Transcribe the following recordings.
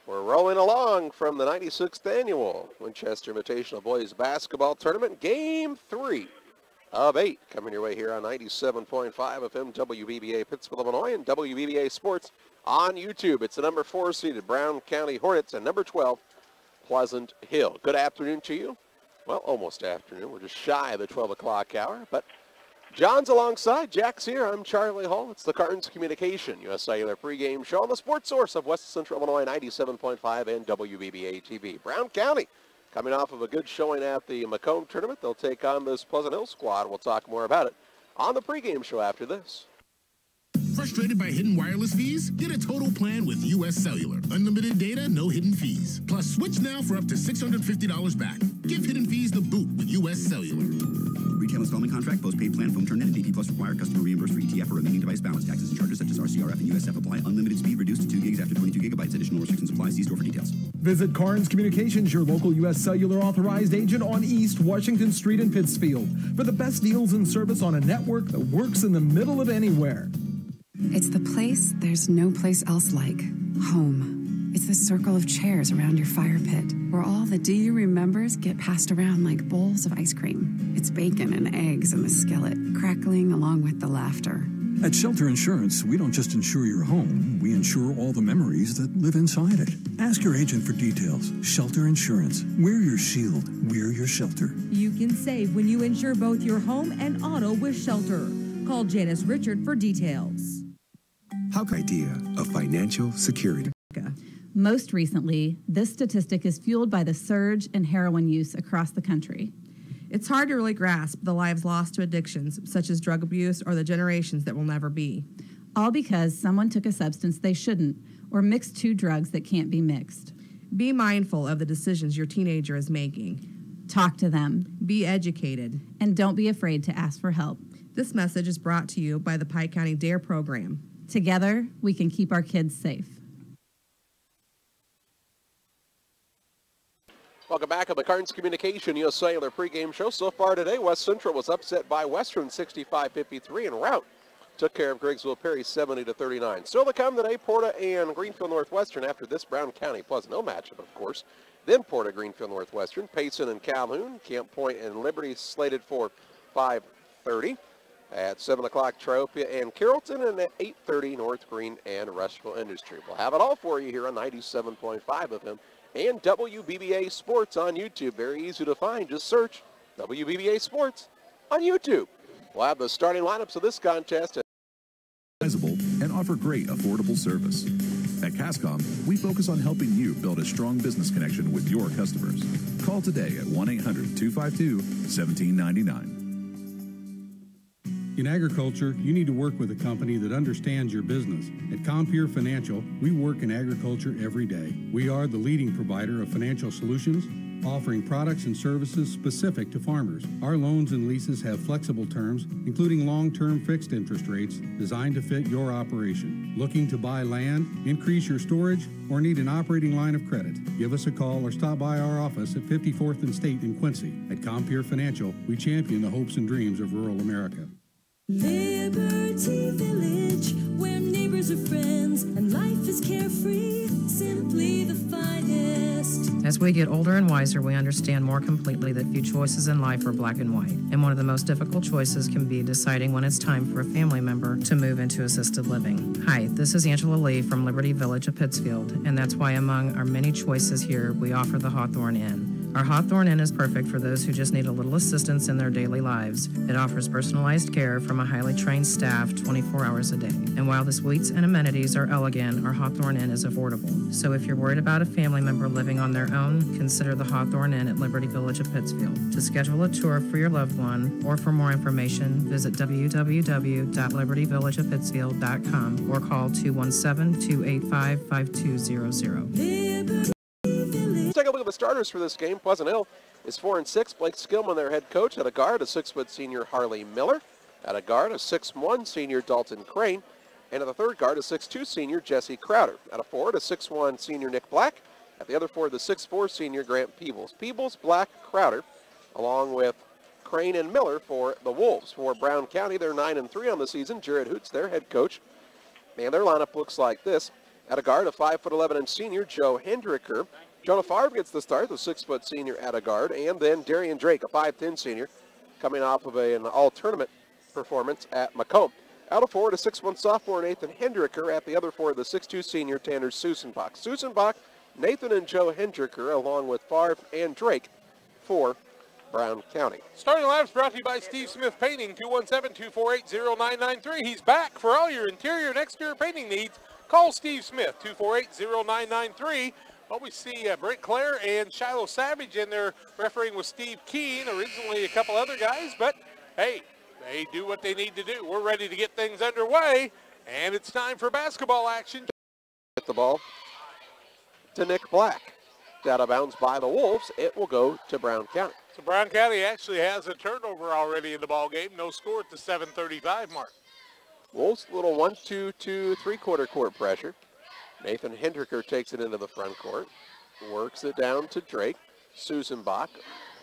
We're rolling along from the 96th Annual Winchester Invitational Boys Basketball Tournament. Game 3 of 8 coming your way here on 97.5 FM WBBA Pittsville, Illinois, and WBBA Sports on YouTube. It's the number 4 seeded Brown County Hornets and number 12 Pleasant Hill. Good afternoon to you. Well, almost afternoon. We're just shy of the 12 o'clock hour, but John's alongside. Jack's here. I'm Charlie Hall. It's the Cartons Communication U.S. Cellular pregame show on the sports source of West Central Illinois 97.5 and WBBA TV. Brown County coming off of a good showing at the Macomb tournament. They'll take on this Pleasant Hill squad. We'll talk more about it on the pregame show after this. Frustrated by hidden wireless fees? Get a total plan with U.S. Cellular. Unlimited data, no hidden fees. Plus, switch now for up to $650 back. Give hidden fees the boot with U.S. Cellular. Retail installment contract, postpaid plan, phone turn-in, and DP Plus require customer reimbursed for ETF or remaining device balance. Taxes and charges such as RCRF and USF apply. Unlimited speed reduced to 2 gigs after 22 gigabytes. Additional restrictions apply. See store for details. Visit Carnes Communications, your local U.S. Cellular authorized agent on East Washington Street in Pittsfield, for the best deals and service on a network that works in the middle of anywhere. It's the place there's no place else like. Home. It's the circle of chairs around your fire pit, where all the do you remembers get passed around like bowls of ice cream. It's bacon and eggs in the skillet, crackling along with the laughter. At Shelter Insurance, we don't just insure your home, we insure all the memories that live inside it. Ask your agent for details. Shelter Insurance. We're your shield. We're your shelter. You can save when you insure both your home and auto with Shelter. Call Janice Richard for details. How idea of financial security. Most recently, this statistic is fueled by the surge in heroin use across the country. It's hard to really grasp the lives lost to addictions, such as drug abuse or the generations that will never be. All because someone took a substance they shouldn't, or mixed 2 drugs that can't be mixed. Be mindful of the decisions your teenager is making. Talk to them. Be educated. And don't be afraid to ask for help. This message is brought to you by the Pike County DARE program. Together, we can keep our kids safe. Welcome back to the Cartons Communication U.S. Cellular pregame show. So far today, West Central was upset by Western 65-53, and Route took care of Griggsville Perry 70-39. Still to come today, Porta and Greenfield Northwestern after this Brown County Pleasant Hill matchup, of course. Then Porta, Greenfield Northwestern, Payson and Calhoun, Camp Point and Liberty slated for 5:30. At 7 o'clock, Tropia and Carrollton, and at 8:30, North Green and Rushville Industry. We'll have it all for you here on 97.5 of him. And WBBA Sports on YouTube. Very easy to find. Just search WBBA Sports on YouTube. We'll have the starting lineups of this contest. And offer great, affordable service. At Cascom, we focus on helping you build a strong business connection with your customers. Call today at 1-800-252-1799. In agriculture, you need to work with a company that understands your business. At Compeer Financial, we work in agriculture every day. We are the leading provider of financial solutions, offering products and services specific to farmers. Our loans and leases have flexible terms, including long-term fixed interest rates designed to fit your operation. Looking to buy land, increase your storage, or need an operating line of credit? Give us a call or stop by our office at 54th and State in Quincy. At Compeer Financial, we champion the hopes and dreams of rural America. Liberty Village, where neighbors are friends and life is carefree, simply the finest. As we get older and wiser, we understand more completely that few choices in life are black and white. And one of the most difficult choices can be deciding when it's time for a family member to move into assisted living. Hi, this is Angela Lee from Liberty Village of Pittsfield, and that's why among our many choices here, we offer the Hawthorne Inn. Our Hawthorne Inn is perfect for those who just need a little assistance in their daily lives. It offers personalized care from a highly trained staff 24 hours a day. And while the suites and amenities are elegant, our Hawthorne Inn is affordable. So if you're worried about a family member living on their own, consider the Hawthorne Inn at Liberty Village of Pittsfield. To schedule a tour for your loved one or for more information, visit www.libertyvillageofpittsfield.com or call 217-285-5200. Let's take a look at the starters for this game. Pleasant Hill is 4-6. Blake Skillman, their head coach. At a guard, a 6-foot senior Harley Miller. At a guard, a 6'1 senior Dalton Crane. And at the third guard, a 6'2 senior Jesse Crowder. At a forward, a 6'1 senior Nick Black. At the other forward, the 6'4 senior Grant Peebles. Peebles, Black, Crowder, along with Crane and Miller for the Wolves. For Brown County, they're 9-3 on the season. Jared Hoots, their head coach. And their lineup looks like this. At a guard, a 5'11" and senior, Joe Hendricker. Jonah Favre gets the start, the 6' senior at a guard. And then Darian Drake, a 5'10" senior, coming off of an all-tournament performance at Macomb. Out of forward, a 6'1" sophomore, Nathan Hendricker. At the other forward, the 6'2" senior, Tanner Susenbach. Susenbach, Nathan and Joe Hendricker, along with Favre and Drake for Brown County. Starting Labs brought to you by Steve Smith Painting, 217-248-0993. He's back for all your interior and exterior painting needs. Call Steve Smith, 248-0993. Well, we see Brent Clare and Shiloh Savage in there refereeing with Steve Keene, originally a couple other guys, but hey, they do what they need to do. We're ready to get things underway, and it's time for basketball action. Get the ball to Nick Black. Out of bounds by the Wolves. It will go to Brown County. So Brown County actually has a turnover already in the ball game. No score at the 7:35 mark. Wolves, little 1-2-2 3/4 court pressure. Nathan Hendricker takes it into the front court. Works it down to Drake. Susenbach.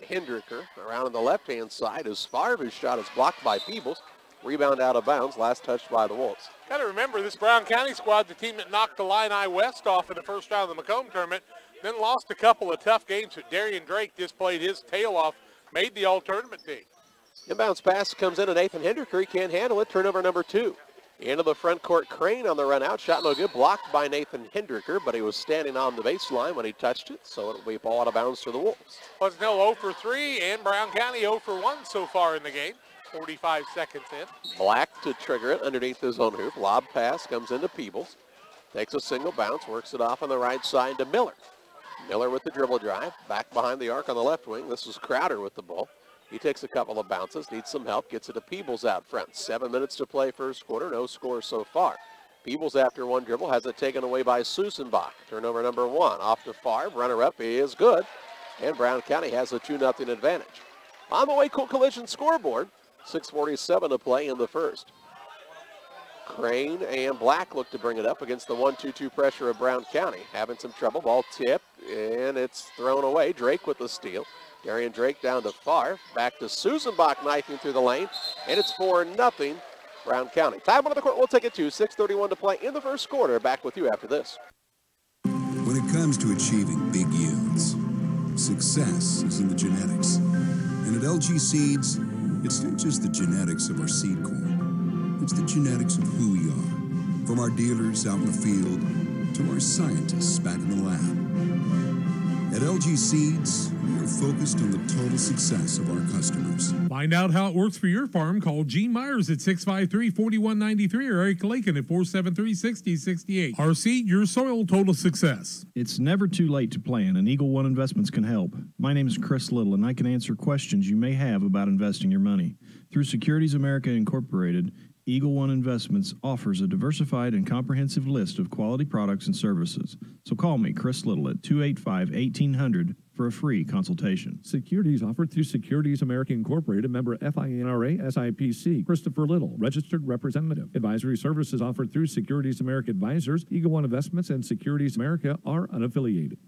Hendricker around on the left-hand side as Favre's shot is blocked by Peebles. Rebound out of bounds. Last touched by the Wolves. Got to remember this Brown County squad, the team that knocked the Illini West off in the first round of the Macomb tournament, then lost a couple of tough games, but Darian Drake just played his tail off, made the all-tournament team. Inbounds pass comes in to Nathan Hendricker. He can't handle it. Turnover number 2. Into the front court, Crane on the run out. Shot no good. Blocked by Nathan Hendricker, but he was standing on the baseline when he touched it, so it'll be ball out of bounds to the Wolves. Pleasant Hill 0 for 3, and Brown County 0 for 1 so far in the game. 45 seconds in. Black to trigger it underneath his own hoop. Lob pass comes into Peebles. Takes a single bounce, works it off on the right side to Miller. Miller with the dribble drive, back behind the arc on the left wing. This is Crowder with the ball. He takes a couple of bounces, needs some help, gets it to Peebles out front. 7 minutes to play first quarter, no score so far. Peebles after one dribble has it taken away by Susenbach. Turnover number 1, off to Favre, runner up, he is good. And Brown County has a 2-0 advantage. On the Waco Collision scoreboard, 6:47 to play in the first. Crane and Black look to bring it up against the 1-2-2 pressure of Brown County. Having some trouble, ball tipped, and it's thrown away. Drake with the steal. Darian Drake down to Favre. Back to Susenbach knifing through the lane, and it's 4-0 Brown County. Time on the court, we'll take it to 6:31 to play in the first quarter. Back with you after this. When it comes to achieving big yields, success is in the genetics. And at LG Seeds, it's not just the genetics of our seed corn. It's the genetics of who we are. From our dealers out in the field to our scientists back in the lab. At LG Seeds, we are focused on the total success of our customers. Find out how it works for your farm. Call Gene Myers at 653-4193 or Eric Lakin at 473-6068. RC, your soil total success. It's never too late to plan, and Eagle One Investments can help. My name is Chris Little, and I can answer questions you may have about investing your money. Through Securities America Incorporated, Eagle One Investments offers a diversified and comprehensive list of quality products and services. So call me, Chris Little, at 285-1800 for a free consultation. Securities offered through Securities America Incorporated, member FINRA SIPC. Christopher Little, registered representative. Advisory services offered through Securities America Advisors. Eagle One Investments and Securities America are unaffiliated.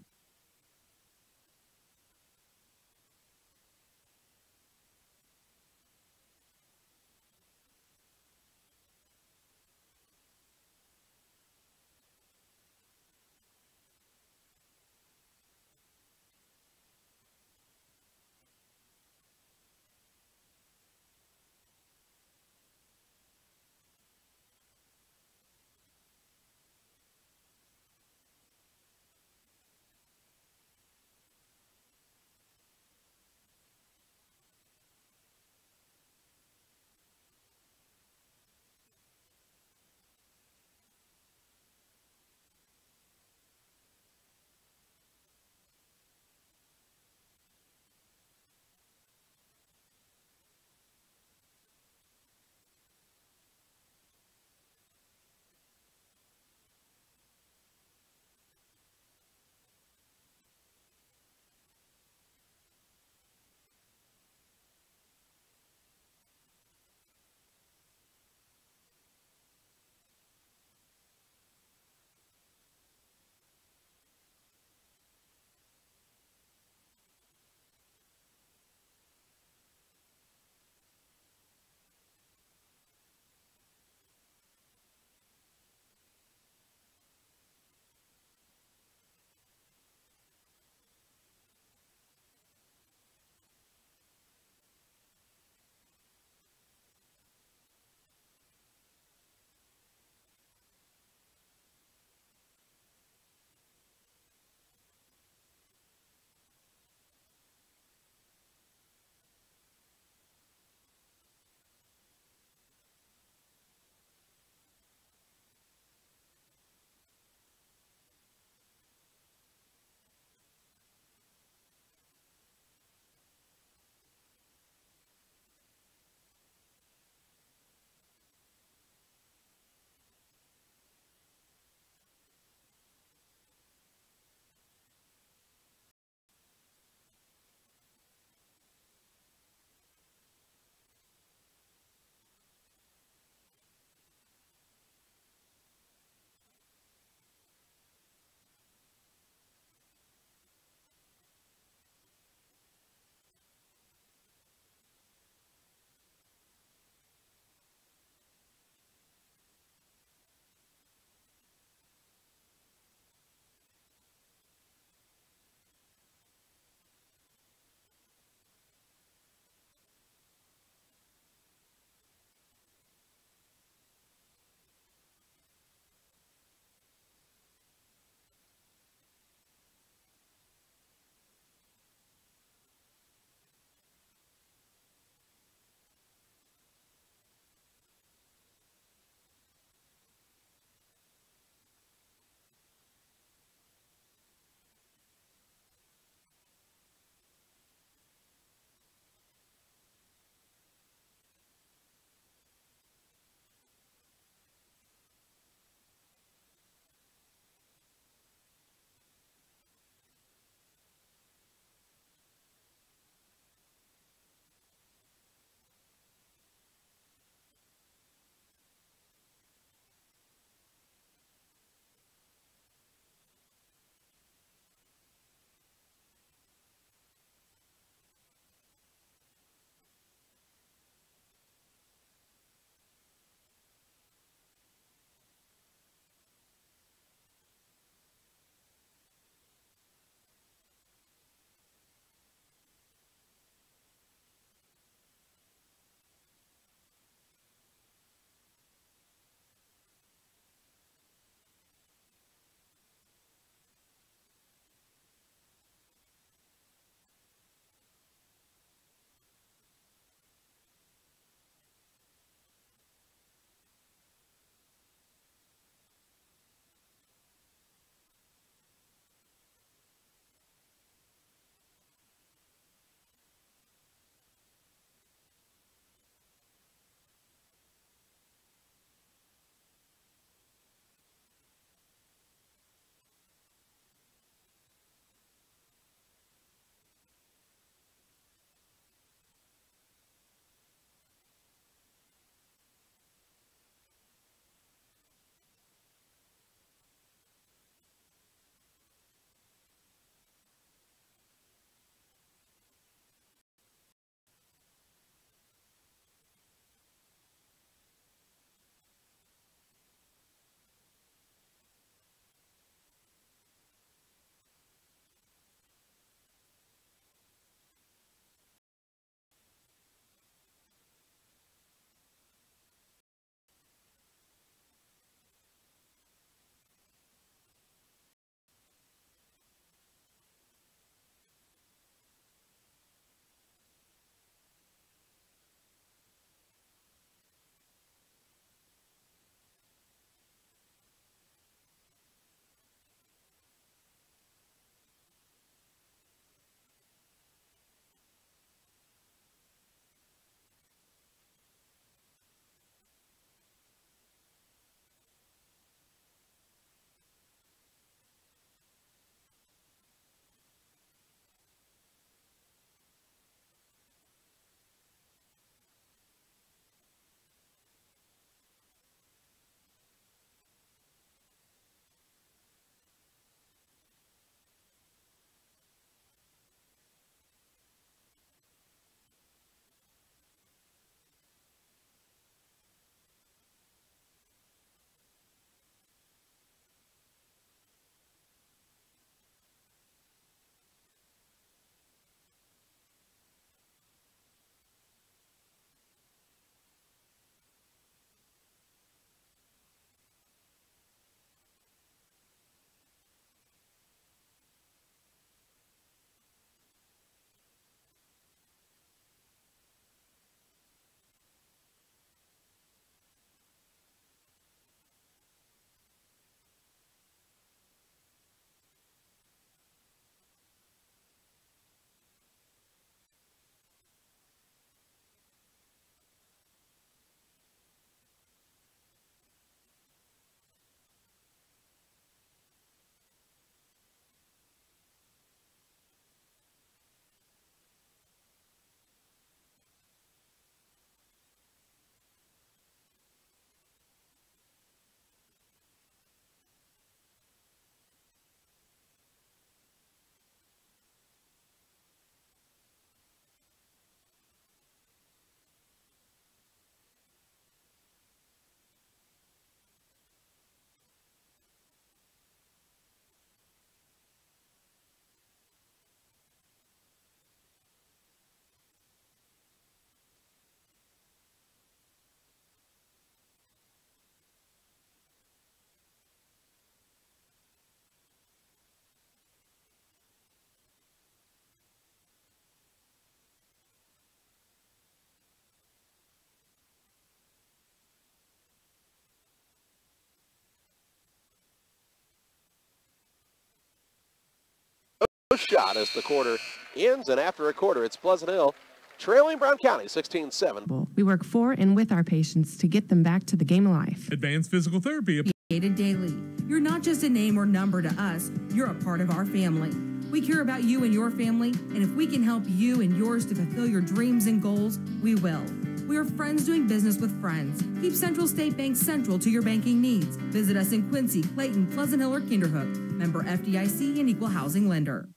shot as the quarter ends, and after a quarter, it's Pleasant Hill trailing Brown County 16-7. We work for and with our patients to get them back to the game of life. Advanced physical therapy. Daily. You're not just a name or number to us, you're a part of our family. We care about you and your family, and if we can help you and yours to fulfill your dreams and goals, we will. We are friends doing business with friends. Keep Central State Bank central to your banking needs. Visit us in Quincy, Clayton, Pleasant Hill, or Kinderhook. Member FDIC and Equal Housing Lender.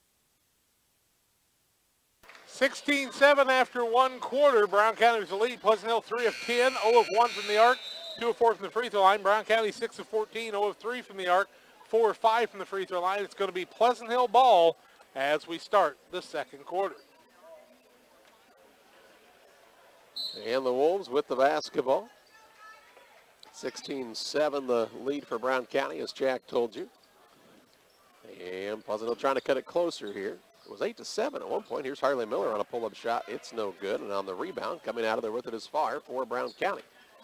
16-7 after one quarter. Brown County was the lead. Pleasant Hill 3 of 10, 0 of 1 from the arc, 2 of 4 from the free throw line. Brown County 6 of 14, 0 of 3 from the arc, 4 of 5 from the free throw line. It's going to be Pleasant Hill ball as we start the second quarter. And the Wolves with the basketball. 16-7 the lead for Brown County, as Jack told you. And Pleasant Hill trying to cut it closer here. It was 8-7 at one point. Here's Harley Miller on a pull-up shot. It's no good. And on the rebound, coming out of there with it is Farr for Brown County.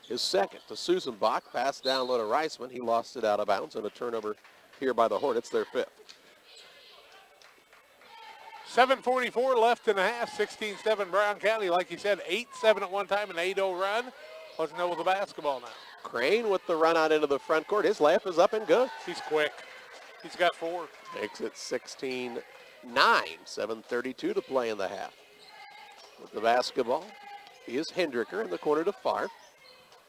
His second to Susan Bach. Pass down low to Reisman. He lost it out of bounds, and a turnover here by the Hornets, their fifth. 7:44 left in the half. 16-7 Brown County. Like you said, 8-7 at one time, an 8-0 run. Pleasant Hill with the basketball now. Crane with the run out into the front court. His layup is up and good. He's quick. He's got 4. Makes it 16-9. 7:32 to play in the half. With the basketball is Hendricker in the corner to Farr.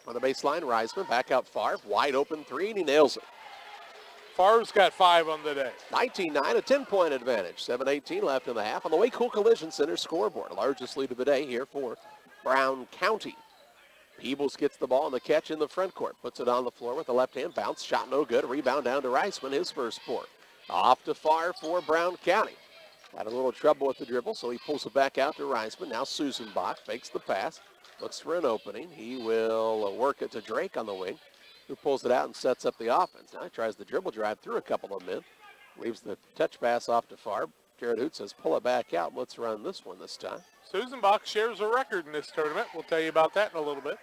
On the baseline, Reisman back out Farr. Wide open three, and he nails it. Farr's got 5 on the day. 19-9, a 10-point advantage. 7:18 left in the half. On the way, Cool Collision Center scoreboard. Largest lead of the day here for Brown County. Peebles gets the ball on the catch in the front court. Puts it on the floor with a left hand bounce. Shot no good. Rebound down to Reisman, his first pour. Off to Farr for Brown County. Had a little trouble with the dribble, so he pulls it back out to Reisman. Now Susan Bach fakes the pass. Looks for an opening. He will work it to Drake on the wing, who pulls it out and sets up the offense. Now he tries the dribble drive through a couple of men. Leaves the touch pass off to Farr. Jared Hoot says, pull it back out. Let's run this one this time. Susan Bach shares a record in this tournament. We'll tell you about that in a little bit.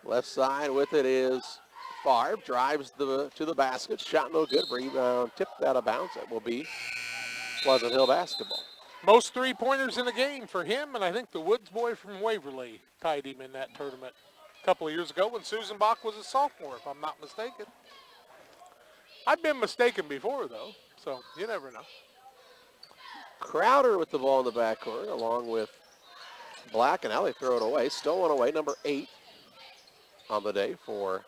Left side with it is Farr. Drives to the basket. Shot no good. Rebound tipped out of bounds. That will be Pleasant Hill basketball. Most three-pointers in the game for him, and I think the Woods boy from Waverly tied him in that tournament a couple of years ago when Susan Bach was a sophomore, if I'm not mistaken. I've been mistaken before, though, so you never know. Crowder with the ball in the backcourt, along with Black, and now they throw it away. Stolen away, number 8 on the day for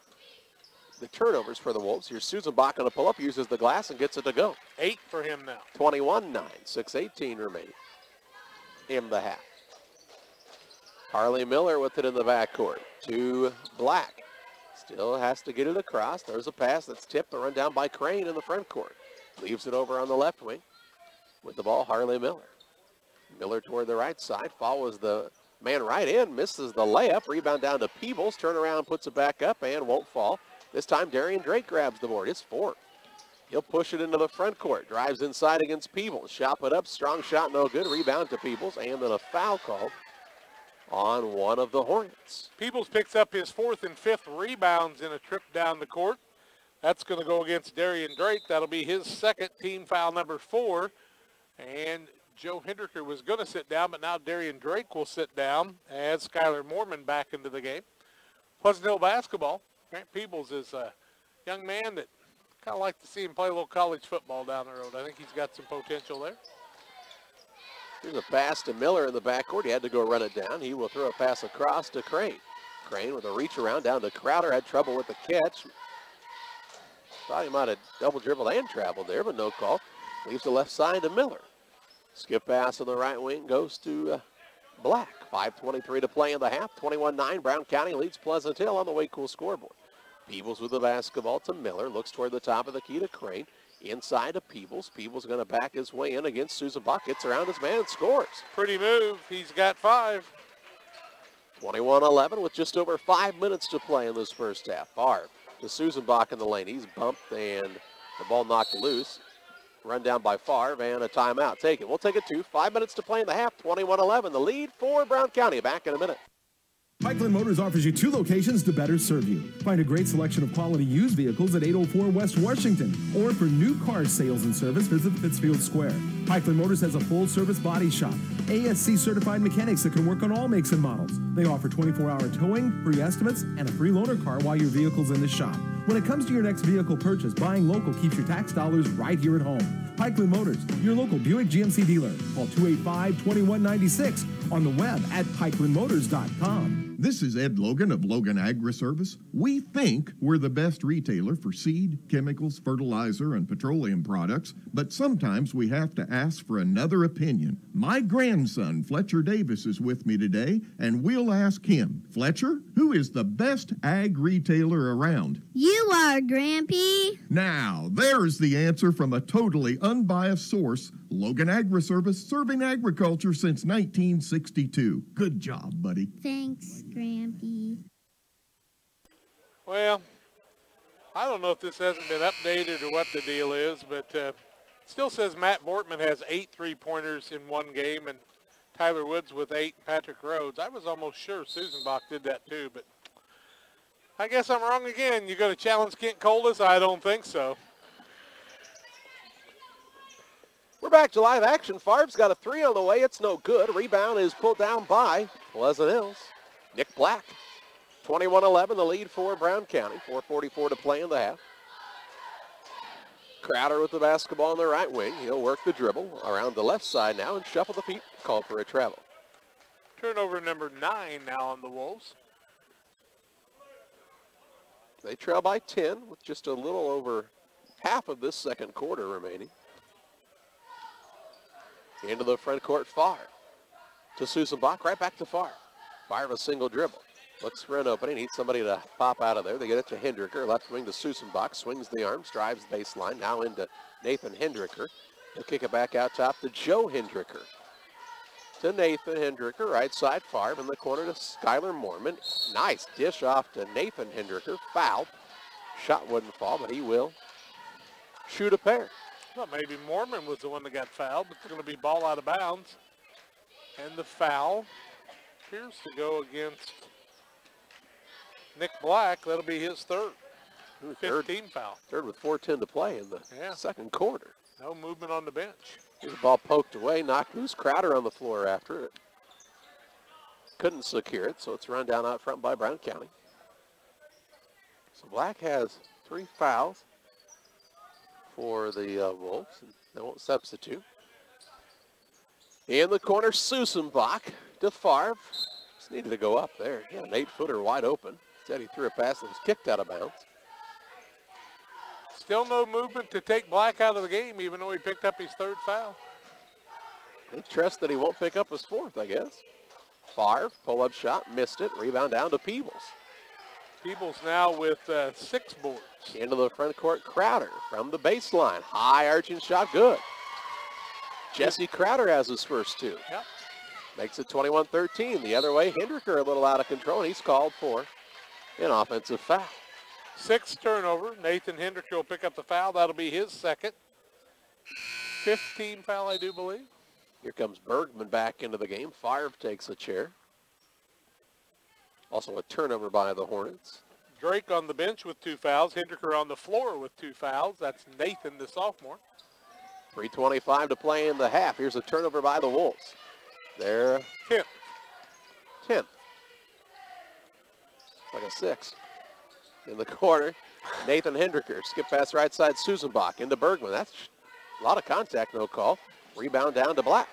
the turnovers for the Wolves. Here's Susan Bach on a pull-up, uses the glass and gets it to go. 8 for him now. 21-9, 6:18 remaining in the half. Harley Miller with it in the backcourt to Black. Still has to get it across. There's a pass that's tipped, a run down by Crane in the front court. Leaves it over on the left wing. With the ball, Harley Miller. Miller toward the right side, follows the man right in, misses the layup. Rebound down to Peebles, turn around, puts it back up, and won't fall. This time, Darian Drake grabs the board. His 4th. He'll push it into the front court. Drives inside against Peebles. Shot put up. Strong shot, no good. Rebound to Peebles. And then a foul call on one of the Hornets. Peebles picks up his 4th and 5th rebounds in a trip down the court. That's going to go against Darian Drake. That'll be his 2nd, team foul number 4. And Joe Hendricker was going to sit down, but now Darian Drake will sit down as Skylar Moorman back into the game. Pleasant Hill basketball. Grant Peebles is a young man that kind of like to see him play a little college football down the road. I think he's got some potential there. Here's a pass to Miller in the backcourt. He had to go run it down. He will throw a pass across to Crane. Crane with a reach around down to Crowder. Had trouble with the catch. Thought he might have double dribbled and traveled there, but no call. Leaves the left side to Miller. Skip pass on the right wing goes to Black. 5:23 to play in the half. 21-9. Brown County leads Pleasant Hill on the Way Cool scoreboard. Peebles with the basketball to Miller. Looks toward the top of the key to Crane. Inside to Peebles. Peebles going to back his way in against Susan Bach. Gets around his man and scores. Pretty move. He's got 5. 21-11 with just over 5 minutes to play in this first half. Farr to Susan Bach in the lane. He's bumped and the ball knocked loose. Run down by Farr and a timeout. Take it. We'll take it to 5 minutes to play in the half. 21-11. The lead for Brown County. Back in a minute. Pikeland Motors offers you 2 locations to better serve you. Find a great selection of quality used vehicles at 804 West Washington. Or for new car sales and service, visit Pittsfield Square. Pikeland Motors has a full-service body shop. ASC certified mechanics that can work on all makes and models. They offer 24-hour towing, free estimates, and a free loaner car while your vehicle's in the shop. When it comes to your next vehicle purchase, buying local keeps your tax dollars right here at home. Pikeland Motors, your local Buick GMC dealer. Call 285-2196 on the web at pikelandmotors.com. This is Ed Logan of Logan Agri-Service. We think we're the best retailer for seed, chemicals, fertilizer, and petroleum products, but sometimes we have to ask for another opinion. My grandson, Fletcher Davis, is with me today, and we'll ask him. Fletcher, who is the best ag retailer around? You are, Grampy. Now, there's the answer from a totally unbiased source, Logan Agri-Service, serving agriculture since 1962. Good job, buddy. Thanks, Grampy. Well, I don't know if this hasn't been updated or what the deal is, but it still says Matt Bortman has 8 3-pointers in one game, and Tyler Woods with 8, Patrick Rhodes. I was almost sure Susan Bach did that too, but I guess I'm wrong again. You going to challenge Kent Coldis? I don't think so. We're back to live action. Favre's got a 3 on the way. It's no good. Rebound is pulled down by Pleasant Hills. Nick Black. 21-11, the lead for Brown County. 4:44 to play in the half. Crowder with the basketball on the right wing. He'll work the dribble around the left side now and shuffle the feet. Called for a travel. Turnover number 9 now on the Wolves. They trail by 10 with just a little over half of this second quarter remaining. Into the front court, Favre. To Susan Bach, right back to Favre. Favre a single dribble. Looks for an opening, needs somebody to pop out of there. They get it to Hendricker, left wing to Susan Bach, swings the arms, drives the baseline, now into Nathan Hendricker. They'll kick it back out top to Joe Hendricker. To Nathan Hendricker, right side, Favre in the corner to Skylar Mormon. Nice dish off to Nathan Hendricker, foul. Shot wouldn't fall, but he will shoot a pair. Well, maybe Mormon was the one that got fouled, but it's going to be ball out of bounds. And the foul appears to go against Nick Black. That'll be his third. 15 foul. Third with 4:10 to play in the second quarter. No movement on the bench. Here's the ball poked away, knocked loose. Crowder on the floor after it. Couldn't secure it, so it's run down out front by Brown County. So Black has 3 fouls for the Wolves. They won't substitute. In the corner, Susan Bach to Favre. Just needed to go up there. He had an 8-footer wide open. Instead, he threw a pass that was kicked out of bounds. Still no movement to take Black out of the game, even though he picked up his 3rd foul. They trust that he won't pick up his 4th, I guess. Favre, pull-up shot, missed it. Rebound down to Peebles. Peebles now with 6 boards. Into the front court, Crowder from the baseline. High arching shot, good. Jesse Crowder has his first 2. Yep. Makes it 21-13. The other way, Hendricker a little out of control, and he's called for an offensive foul. 6th turnover. Nathan Hendricker will pick up the foul. That'll be his 2nd. 15 foul, I do believe. Here comes Bergman back into the game. Favre takes a chair. Also a turnover by the Hornets. Drake on the bench with 2 fouls. Hendricker on the floor with 2 fouls. That's Nathan, the sophomore. 3:25 to play in the half. Here's a turnover by the Wolves. They're 10th. Like a 6. In the corner, Nathan Hendricker. Skip pass right side, Susan Bach into Bergman. That's a lot of contact, no call. Rebound down to Black.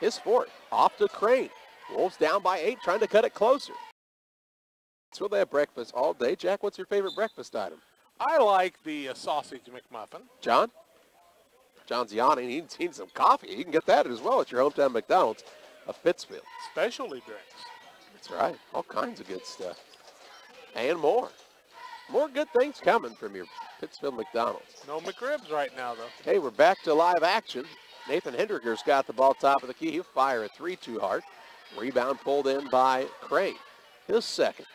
His 4th. Off to Crane. Wolves down by 8, trying to cut it closer. So they have breakfast all day. Jack, what's your favorite breakfast item? I like the sausage McMuffin. John? John's yawning. He needs some coffee. You can get that as well at your hometown McDonald's of Pittsfield. Specialty drinks. That's right. All kinds of good stuff. And more. More good things coming from your Pittsfield McDonald's. No McRibs right now, though. Hey, we're back to live action. Nathan Hendricker's got the ball top of the key. He'll fire a 3 too hard. Rebound pulled in by Crane. His 2nd.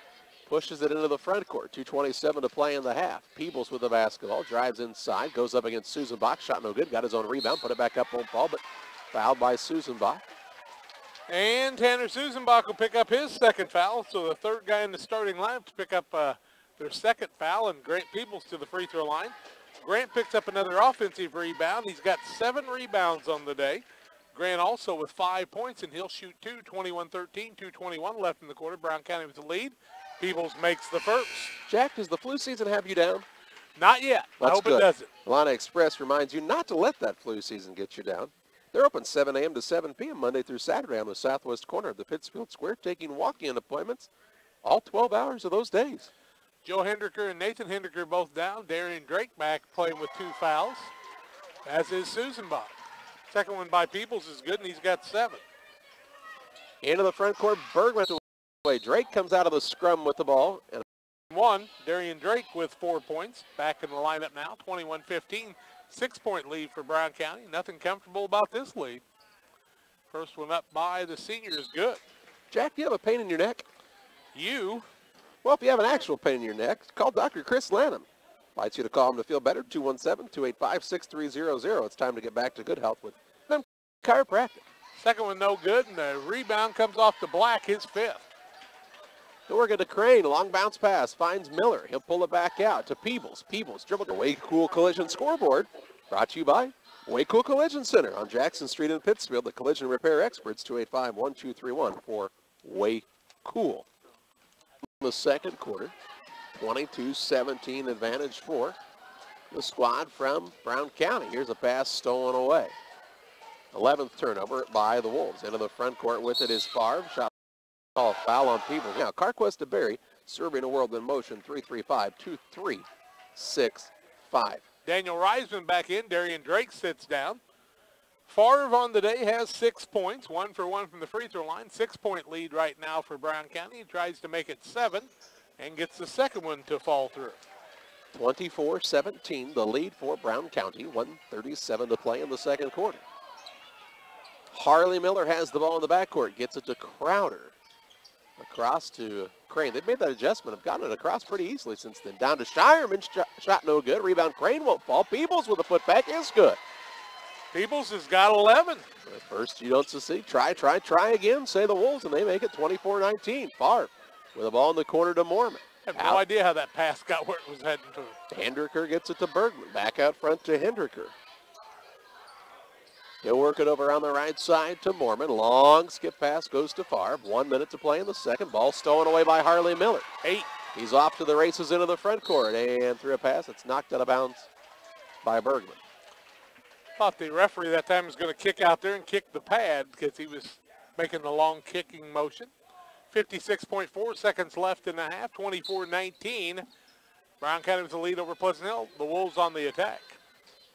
Pushes it into the front court. 2:27 to play in the half. Peebles with the basketball. Drives inside. Goes up against Susan Bach. Shot no good. Got his own rebound. Put it back up. Won't fall, but fouled by Susan Bach. And Tanner Susenbach will pick up his second foul, so the third guy in the starting lineup to pick up their second foul, and Grant Peebles to the free throw line. Grant picks up another offensive rebound. He's got 7 rebounds on the day. Grant also with 5 points, and he'll shoot 2, 21-13, 2:21 left in the quarter. Brown County with the lead. Peebles makes the first. Jack, does the flu season have you down? Not yet. That's I hope good. it doesn't. Atlanta Express reminds you not to let that flu season get you down. They're open 7 a.m. to 7 p.m. Monday through Saturday on the southwest corner of the Pittsfield Square, taking walk-in appointments all 12 hours of those days. Joe Hendricker and Nathan Hendricker both down. Darian Drake back playing with 2 fouls, as is Susenbach. Second one by Peebles is good, and he's got 7. Into the front court, Bergman away. Drake comes out of the scrum with the ball. And 1, Darian Drake with 4 points. Back in the lineup now, 21-15. 6-point lead for Brown County. Nothing comfortable about this lead. First one up by the senior is good. Jack, do you have a pain in your neck? You? Well, if you have an actual pain in your neck, call Dr. Chris Lanham. Invites you to call him to feel better, 217-285-6300. It's time to get back to good health with them chiropractic. Second one no good, and the rebound comes off to Black, his 5th. Dorgan to Crane, long bounce pass, finds Miller. He'll pull it back out to Peebles. Peebles dribbled the Way Cool Collision scoreboard. Brought to you by Way Cool Collision Center on Jackson Street in Pittsfield. The collision repair experts, 285-1231 for Way Cool. In the second quarter, 22-17 advantage for the squad from Brown County. Here's a pass stolen away. 11th turnover by the Wolves. Into the front court with it is Favre. Shot call foul on Peebles. Now, Carquest to Berry, serving a world in motion, 3-3-5-2-3-6-5. Daniel Reisman back in. Darian Drake sits down. Favre on the day has 6 points, 1 for 1 from the free throw line. 6-point lead right now for Brown County. He tries to make it 7 and gets the second one to fall through. 24-17, the lead for Brown County. 1:37 to play in the second quarter. Harley Miller has the ball in the backcourt, gets it to Crowder. Across to Crane. They've made that adjustment. Have gotten it across pretty easily since then. Down to Shireman. Shot no good. Rebound. Crane won't fall. Peebles with a putback is good. Peebles has got 11. At first you don't succeed. Try again, say the Wolves, and they make it 24-19. Favre with the ball in the corner to Mormon. I have no idea how that pass got where it was heading to. Hendricker gets it to Bergman. Back out front to Hendricker. He'll work it over on the right side to Mormon. Long skip pass goes to Favre. 1 minute to play in the second. Ball stolen away by Harley Miller. 8. He's off to the races into the front court. And through a pass, it's knocked out of bounds by Bergman. Thought the referee that time was going to kick out there and kick the pad because he was making the long kicking motion. 56.4 seconds left in the half. 24-19. Brown County with the lead over Pleasant Hill. The Wolves on the attack.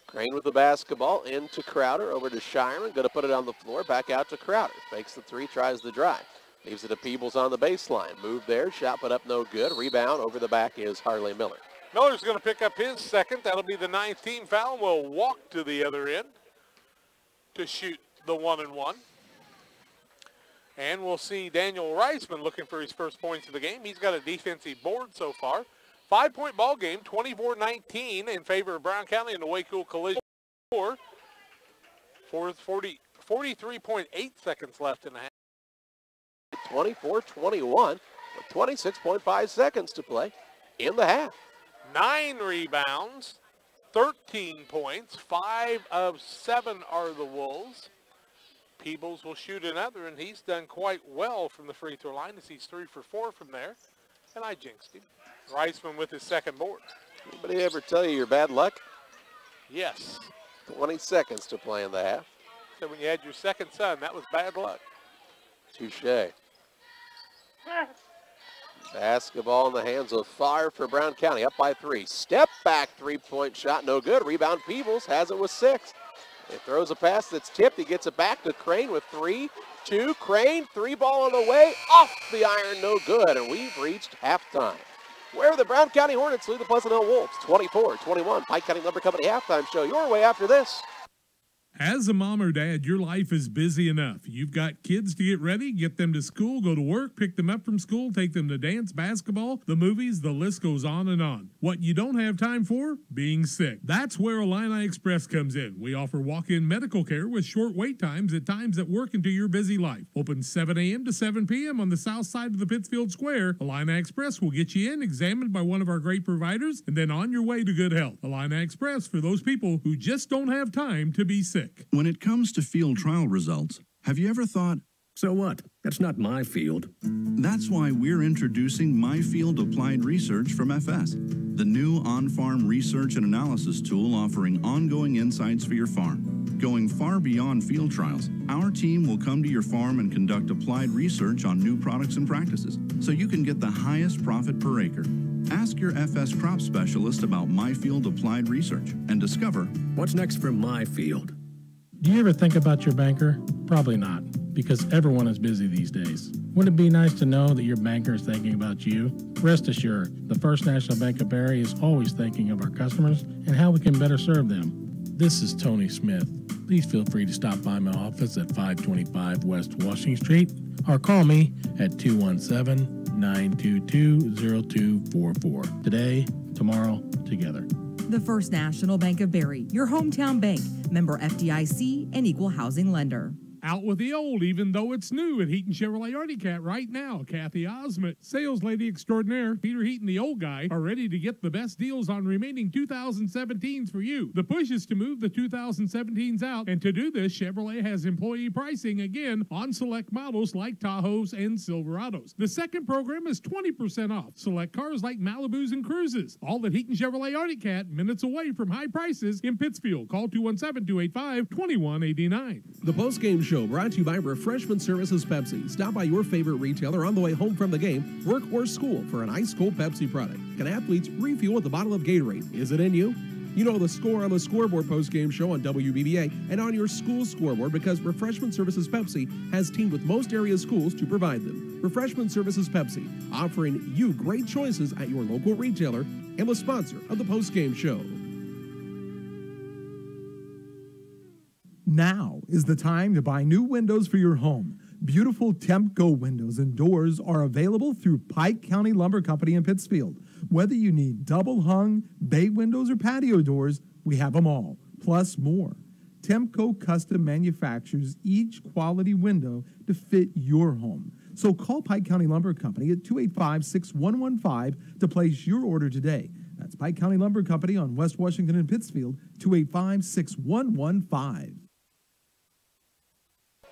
Crane with the basketball into Crowder, over to Shireman, going to put it on the floor, back out to Crowder. Fakes the 3, tries the drive. Leaves it to Peebles on the baseline. Move there, shot put up no good. Rebound over the back is Harley Miller. Miller's going to pick up his second. That'll be the 9th team foul. Will walk to the other end to shoot the 1-and-1. And we'll see Daniel Reisman looking for his first points of the game. He's got a defensive board so far. 5-point ball game, 24-19 in favor of Brown County in the Way Cool Collision. 43.8 seconds left in the half. 24-21 with 26.5 seconds to play in the half. 9 rebounds, 13 points, 5 of 7 are the Wolves. Peebles will shoot another, and he's done quite well from the free throw line as he's 3 for 4 from there. And I jinxed him. Reisman with his second board. Anybody ever tell you you're bad luck? Yes. 20 seconds to play in the half. So when you had your second son, that was bad luck. Touche. Basketball in the hands of Favre for Brown County, up by 3. Step back three-point shot, no good. Rebound, Peebles has it with 6. He throws a pass that's tipped. He gets it back to Crane with 3, 2. Crane, 3 ball on the way, off the iron, no good. And we've reached halftime, where the Brown County Hornets lead the Pleasant Hill Wolves 24-21. Pike County Lumber Company halftime show your way after this. As a mom or dad, your life is busy enough. You've got kids to get ready, get them to school, go to work, pick them up from school, take them to dance, basketball, the movies, the list goes on and on. What you don't have time for? Being sick. That's where Illini Express comes in. We offer walk-in medical care with short wait times at times that work into your busy life. Open 7 a.m. to 7 p.m. on the south side of the Pittsfield Square. Illini Express will get you in, examined by one of our great providers, and then on your way to good health. Illini Express for those people who just don't have time to be sick. When it comes to field trial results, have you ever thought, so what? That's not my field. That's why we're introducing MyField Applied Research from FS, the new on-farm research and analysis tool offering ongoing insights for your farm. Going far beyond field trials, our team will come to your farm and conduct applied research on new products and practices, so you can get the highest profit per acre. Ask your FS crop specialist about MyField Applied Research and discover what's next for my field. Do you ever think about your banker? Probably not, because everyone is busy these days. Wouldn't it be nice to know that your banker is thinking about you? Rest assured, the First National Bank of Barry is always thinking of our customers and how we can better serve them. This is Tony Smith. Please feel free to stop by my office at 525 West Washington Street or call me at 217-922-0244. Today, tomorrow, together. The First National Bank of Barry, your hometown bank, member FDIC, and equal housing lender. Out with the old, even though it's new at Heaton Chevrolet Artie Cat right now. Kathy Osment, sales lady extraordinaire, Peter Heaton, the old guy, are ready to get the best deals on remaining 2017s for you. The push is to move the 2017s out, and to do this, Chevrolet has employee pricing again on select models like Tahoes and Silverados. The second program is 20% off select cars like Malibus and Cruises. All at Heaton Chevrolet Artie Cat, minutes away from high prices in Pittsfield. Call 217-285-2189. The postgame show brought to you by Refreshment Services Pepsi. Stop by your favorite retailer on the way home from the game, work, or school for an ice-cold Pepsi product. Can athletes refuel with a bottle of Gatorade? Is it in you? You know the score on the Scoreboard postgame show on WBBA and on your school scoreboard because Refreshment Services Pepsi has teamed with most area schools to provide them. Refreshment Services Pepsi, offering you great choices at your local retailer and the sponsor of the postgame show. Now is the time to buy new windows for your home. Beautiful Temco windows and doors are available through Pike County Lumber Company in Pittsfield. Whether you need double hung, bay windows, or patio doors, we have them all, plus more. Temco custom manufactures each quality window to fit your home. So call Pike County Lumber Company at 285-6115 to place your order today. That's Pike County Lumber Company on West Washington and Pittsfield, 285-6115.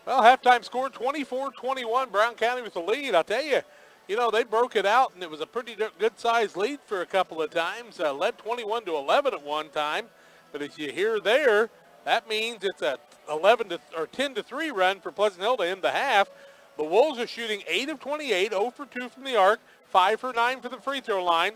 Well, halftime score 24-21. Brown County with the lead. I'll tell you, they broke it out, and it was a pretty good-sized lead for a couple of times. Led 21-11 at one time. But as you hear there, that means it's a 10-3 run for Pleasant Hill to end the half. The Wolves are shooting 8 of 28, 0 for 2 from the arc, 5 for 9 for the free throw line.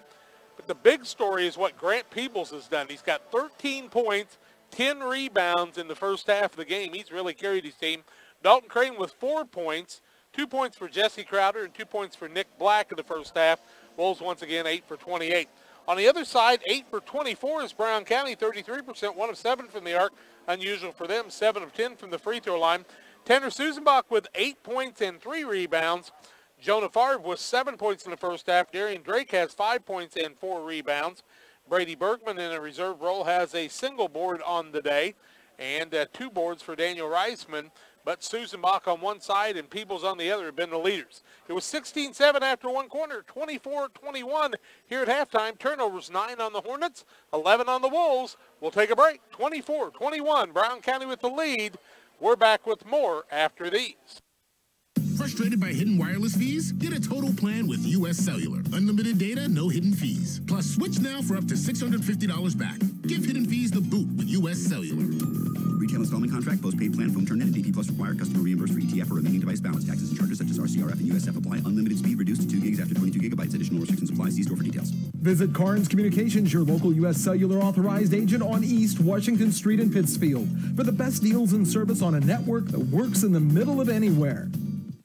But the big story is what Grant Peebles has done. He's got 13 points, 10 rebounds in the first half of the game. He's really carried his team. Dalton Crane with 4 points, 2 points for Jesse Crowder and 2 points for Nick Black in the first half. Wolves once again 8 for 28. On the other side, 8 for 24 is Brown County, 33%, 1 of 7 from the arc. Unusual for them, 7 of 10 from the free throw line. Tanner Susenbach with 8 points and 3 rebounds. Jonah Favre with 7 points in the first half. Darian Drake has 5 points and 4 rebounds. Brady Bergman in a reserve role has a single board on the day and 2 boards for Daniel Reisman. But Susenbach on one side and Peebles on the other have been the leaders. It was 16-7 after one quarter, 24-21 here at halftime. Turnovers 9 on the Hornets, 11 on the Wolves. We'll take a break. 24-21, Brown County with the lead. We're back with more after these. Frustrated by hidden wireless fees? Get a total plan with U.S. Cellular. Unlimited data, no hidden fees. Plus, switch now for up to $650 back. Give hidden fees the boot with U.S. Cellular. Retail installment contract, postpaid plan, phone turn, and DP Plus require customer reimbursed for ETF or remaining device balance. Taxes and charges such as RCRF and USF apply. Unlimited speed reduced to 2 gigs after 22 gigabytes. Additional restrictions apply. See store for details. Visit Carnes Communications, your local U.S. Cellular authorized agent on East Washington Street in Pittsfield, for the best deals and service on a network that works in the middle of anywhere.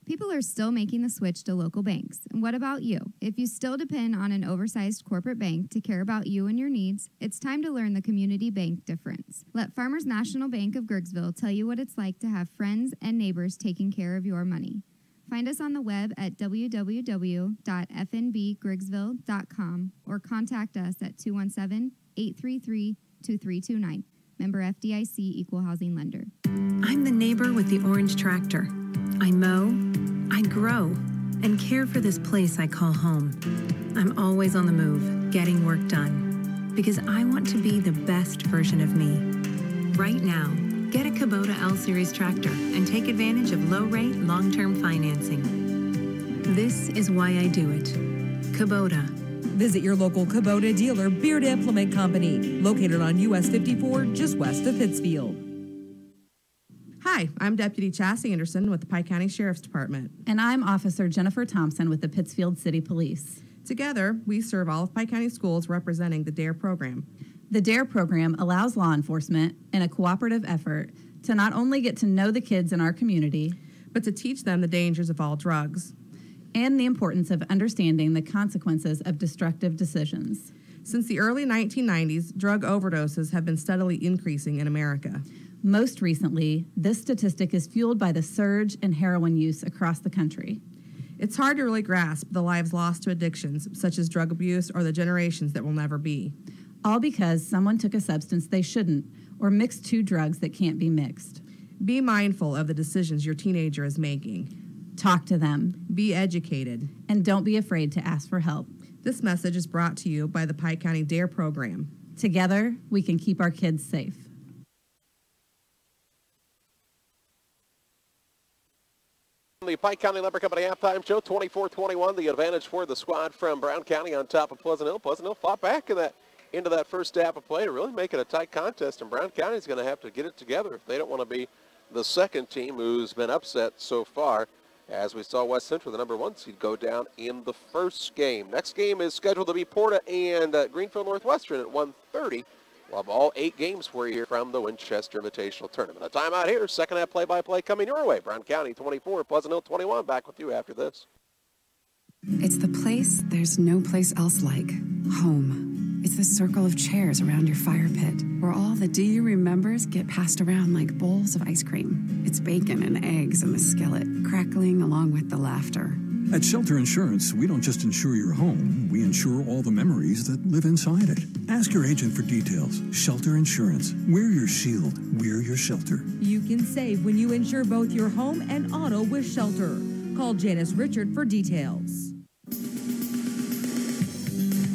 People are still making the switch to local banks. And what about you? If you still depend on an oversized corporate bank to care about you and your needs, it's time to learn the community bank difference. Let Farmers National Bank of Grigsville tell you what it's like to have friends and neighbors taking care of your money. Find us on the web at www.fnbgrigsville.com or contact us at 217-833-2329. Member FDIC Equal Housing Lender. I'm the neighbor with the orange tractor. I mow, I grow, and care for this place I call home. I'm always on the move, getting work done, because I want to be the best version of me. Right now, get a Kubota L-Series tractor and take advantage of low-rate, long-term financing. This is why I do it. Kubota. Visit your local Kubota dealer, Beard Implement Company, located on US 54, just west of Pittsfield. Hi, I'm Deputy Chassie Anderson with the Pike County Sheriff's Department. And I'm Officer Jennifer Thompson with the Pittsfield City Police. Together, we serve all of Pike County schools representing the DARE program. The DARE program allows law enforcement, in a cooperative effort, to not only get to know the kids in our community, but to teach them the dangers of all drugs and the importance of understanding the consequences of destructive decisions. Since the early 1990s, drug overdoses have been steadily increasing in America. Most recently, this statistic is fueled by the surge in heroin use across the country. It's hard to really grasp the lives lost to addictions, such as drug abuse or the generations that will never be. All because someone took a substance they shouldn't or mixed two drugs that can't be mixed. Be mindful of the decisions your teenager is making. Talk to them. Be educated. And don't be afraid to ask for help. This message is brought to you by the Pike County DARE program. Together, we can keep our kids safe. The Pike County Lumber Company halftime show, 24-21, the advantage for the squad from Brown County on top of Pleasant Hill. Pleasant Hill fought back into that first half of play to really make it a tight contest, and Brown County is going to have to get it together if they don't want to be the second team who's been upset so far. As we saw West Central, the number 1 seed, go down in the first game. Next game is scheduled to be Porta and Greenfield Northwestern at 1:30. We'll have all 8 games for you here from the Winchester Invitational Tournament. A timeout here. Second half play-by-play coming your way. Brown County 24, Pleasant Hill 21. Back with you after this. It's the place there's no place else like. Home. It's the circle of chairs around your fire pit, where all the do you remembers get passed around like bowls of ice cream. It's bacon and eggs in the skillet, crackling along with the laughter. At Shelter Insurance, we don't just insure your home, we insure all the memories that live inside it. Ask your agent for details. Shelter Insurance. We're your shield. We're your shelter. You can save when you insure both your home and auto with Shelter. Call Janice Richard for details.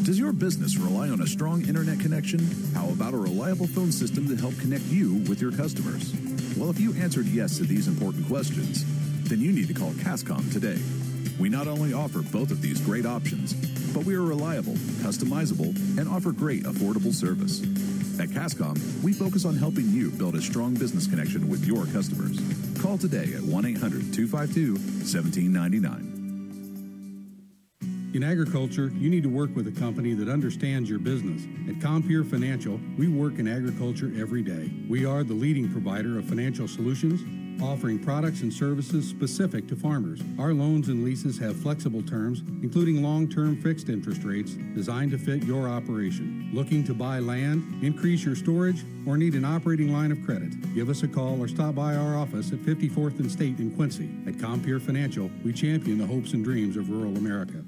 Does your business rely on a strong internet connection? How about a reliable phone system to help connect you with your customers? Well, if you answered yes to these important questions, then you need to call Cascom today. We not only offer both of these great options, but we are reliable, customizable, and offer great affordable service. At Cascom, we focus on helping you build a strong business connection with your customers. Call today at 1-800-252-1799. In agriculture, you need to work with a company that understands your business. At Compeer Financial, we work in agriculture every day. We are the leading provider of financial solutions, offering products and services specific to farmers. Our loans and leases have flexible terms, including long-term fixed interest rates designed to fit your operation. Looking to buy land, increase your storage, or need an operating line of credit? Give us a call or stop by our office at 54th and State in Quincy. At Compeer Financial, we champion the hopes and dreams of rural America.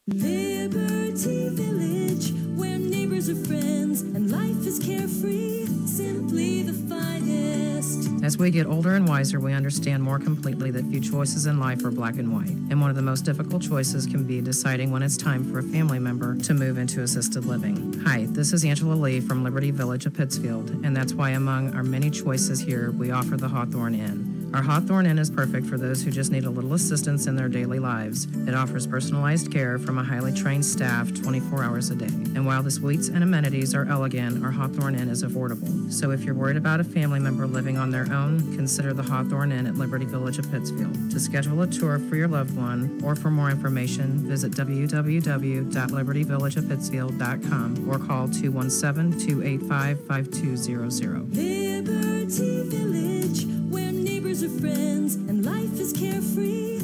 Liberty Village, where neighbors are friends and life is carefree, simply the finest. As we get older and wiser, we understand more completely that few choices in life are black and white. And one of the most difficult choices can be deciding when it's time for a family member to move into assisted living. Hi, this is Angela Lee from Liberty Village of Pittsfield, and that's why among our many choices here, we offer the Hawthorne Inn. Our Hawthorne Inn is perfect for those who just need a little assistance in their daily lives. It offers personalized care from a highly trained staff 24 hours a day. And while the suites and amenities are elegant, our Hawthorne Inn is affordable. So if you're worried about a family member living on their own, consider the Hawthorne Inn at Liberty Village of Pittsfield. To schedule a tour for your loved one or for more information, visit www.libertyvillageofpittsfield.com or call 217-285-5200. Liberty Village, where neighbors are friends and life is carefree.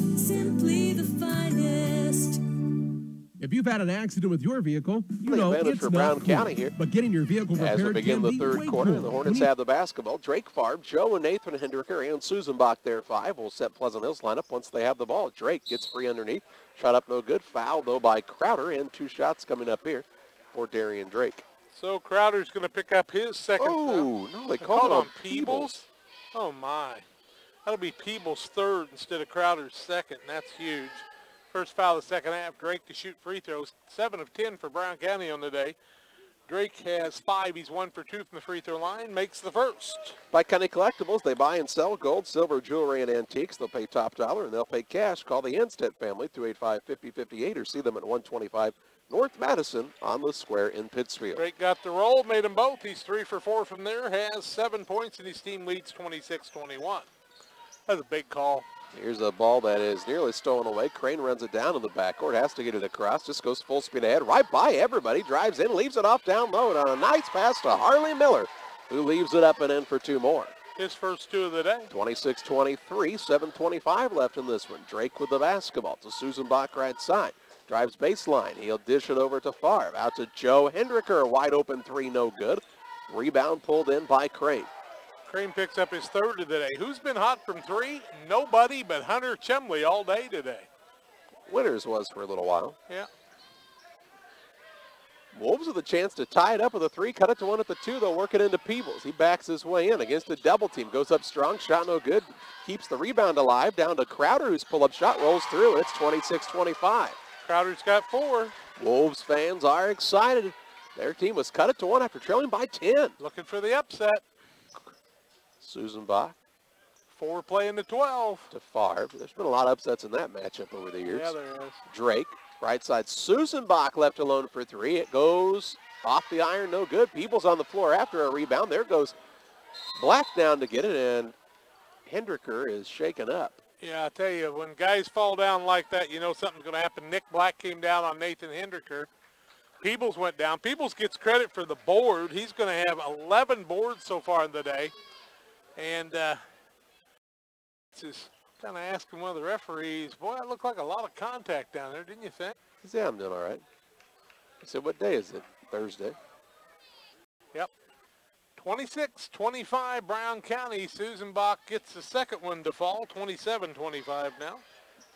If you've had an accident with your vehicle, you know advantage it's for not Brown cool. County here. But getting your vehicle repaired As we begin can the be third way quarter, cool. the Hornets have the basketball. Drake Farb, Joe and Nathan Hendricker, and Susan Bach there 5 will set Pleasant Hill's lineup once they have the ball. Drake gets free underneath. Shot up no good. Foul, though, by Crowder, and 2 shots coming up here for Darian Drake. So Crowder's going to pick up his second foul. Oh, no, they called it on Peebles. Oh, my. That'll be Peebles' third instead of Crowder's second, and that's huge. First foul of the second half. Drake to shoot free throws. 7 of 10 for Brown County on the day. Drake has 5. He's 1 for 2 from the free throw line. Makes the first. By County Collectibles, they buy and sell gold, silver, jewelry, and antiques. They'll pay top dollar, and they'll pay cash. Call the Anstead family, 285-5058, or see them at 125 North Madison on the square in Pittsfield. Drake got the roll, made them both. He's 3 for 4 from there, has 7 points, and his team leads 26-21. That's a big call. Here's a ball that is nearly stolen away. Crane runs it down in the backcourt, has to get it across, just goes full speed ahead, right by everybody, drives in, leaves it off down low, and on a nice pass to Harley Miller, who leaves it up and in for 2 more. His first 2 of the day. 26-23, 7:25 left in this one. Drake with the basketball to Susan Bach right side. Drives baseline. He'll dish it over to Favre. Out to Joe Hendricker. Wide open 3, no good. Rebound pulled in by Crane. Crane picks up his 3rd of the day. Who's been hot from 3? Nobody but Hunter Chumley all day today. Winters was for a little while. Yeah. Wolves with a chance to tie it up with a 3. Cut it to 1 at the 2. They'll work it into Peebles. He backs his way in against a double team. Goes up strong. Shot no good. Keeps the rebound alive. Down to Crowder, whose pull-up shot rolls through. And it's 26-25. Crowder's got 4. Wolves fans are excited. Their team was cut it to 1 after trailing by 10. Looking for the upset. Susan Bach. 4 playing the 12. To Favre. There's been a lot of upsets in that matchup over the years. Yeah, there is. Drake, right side. Susan Bach left alone for 3. It goes off the iron, no good. Peebles on the floor after a rebound. There goes Black down to get it, and Hendricker is shaken up. Yeah, I tell you, when guys fall down like that, you know something's going to happen. Nick Black came down on Nathan Hendricker. Peebles went down. Peebles gets credit for the board. He's going to have 11 boards so far in the day. And just kind of asking one of the referees, boy, it looked like a lot of contact down there, didn't you think? Yeah, I'm doing all right. I said, what day is it? Thursday. Yep. 26-25 Brown County. Susan Bach gets the second one to fall. 27-25 now.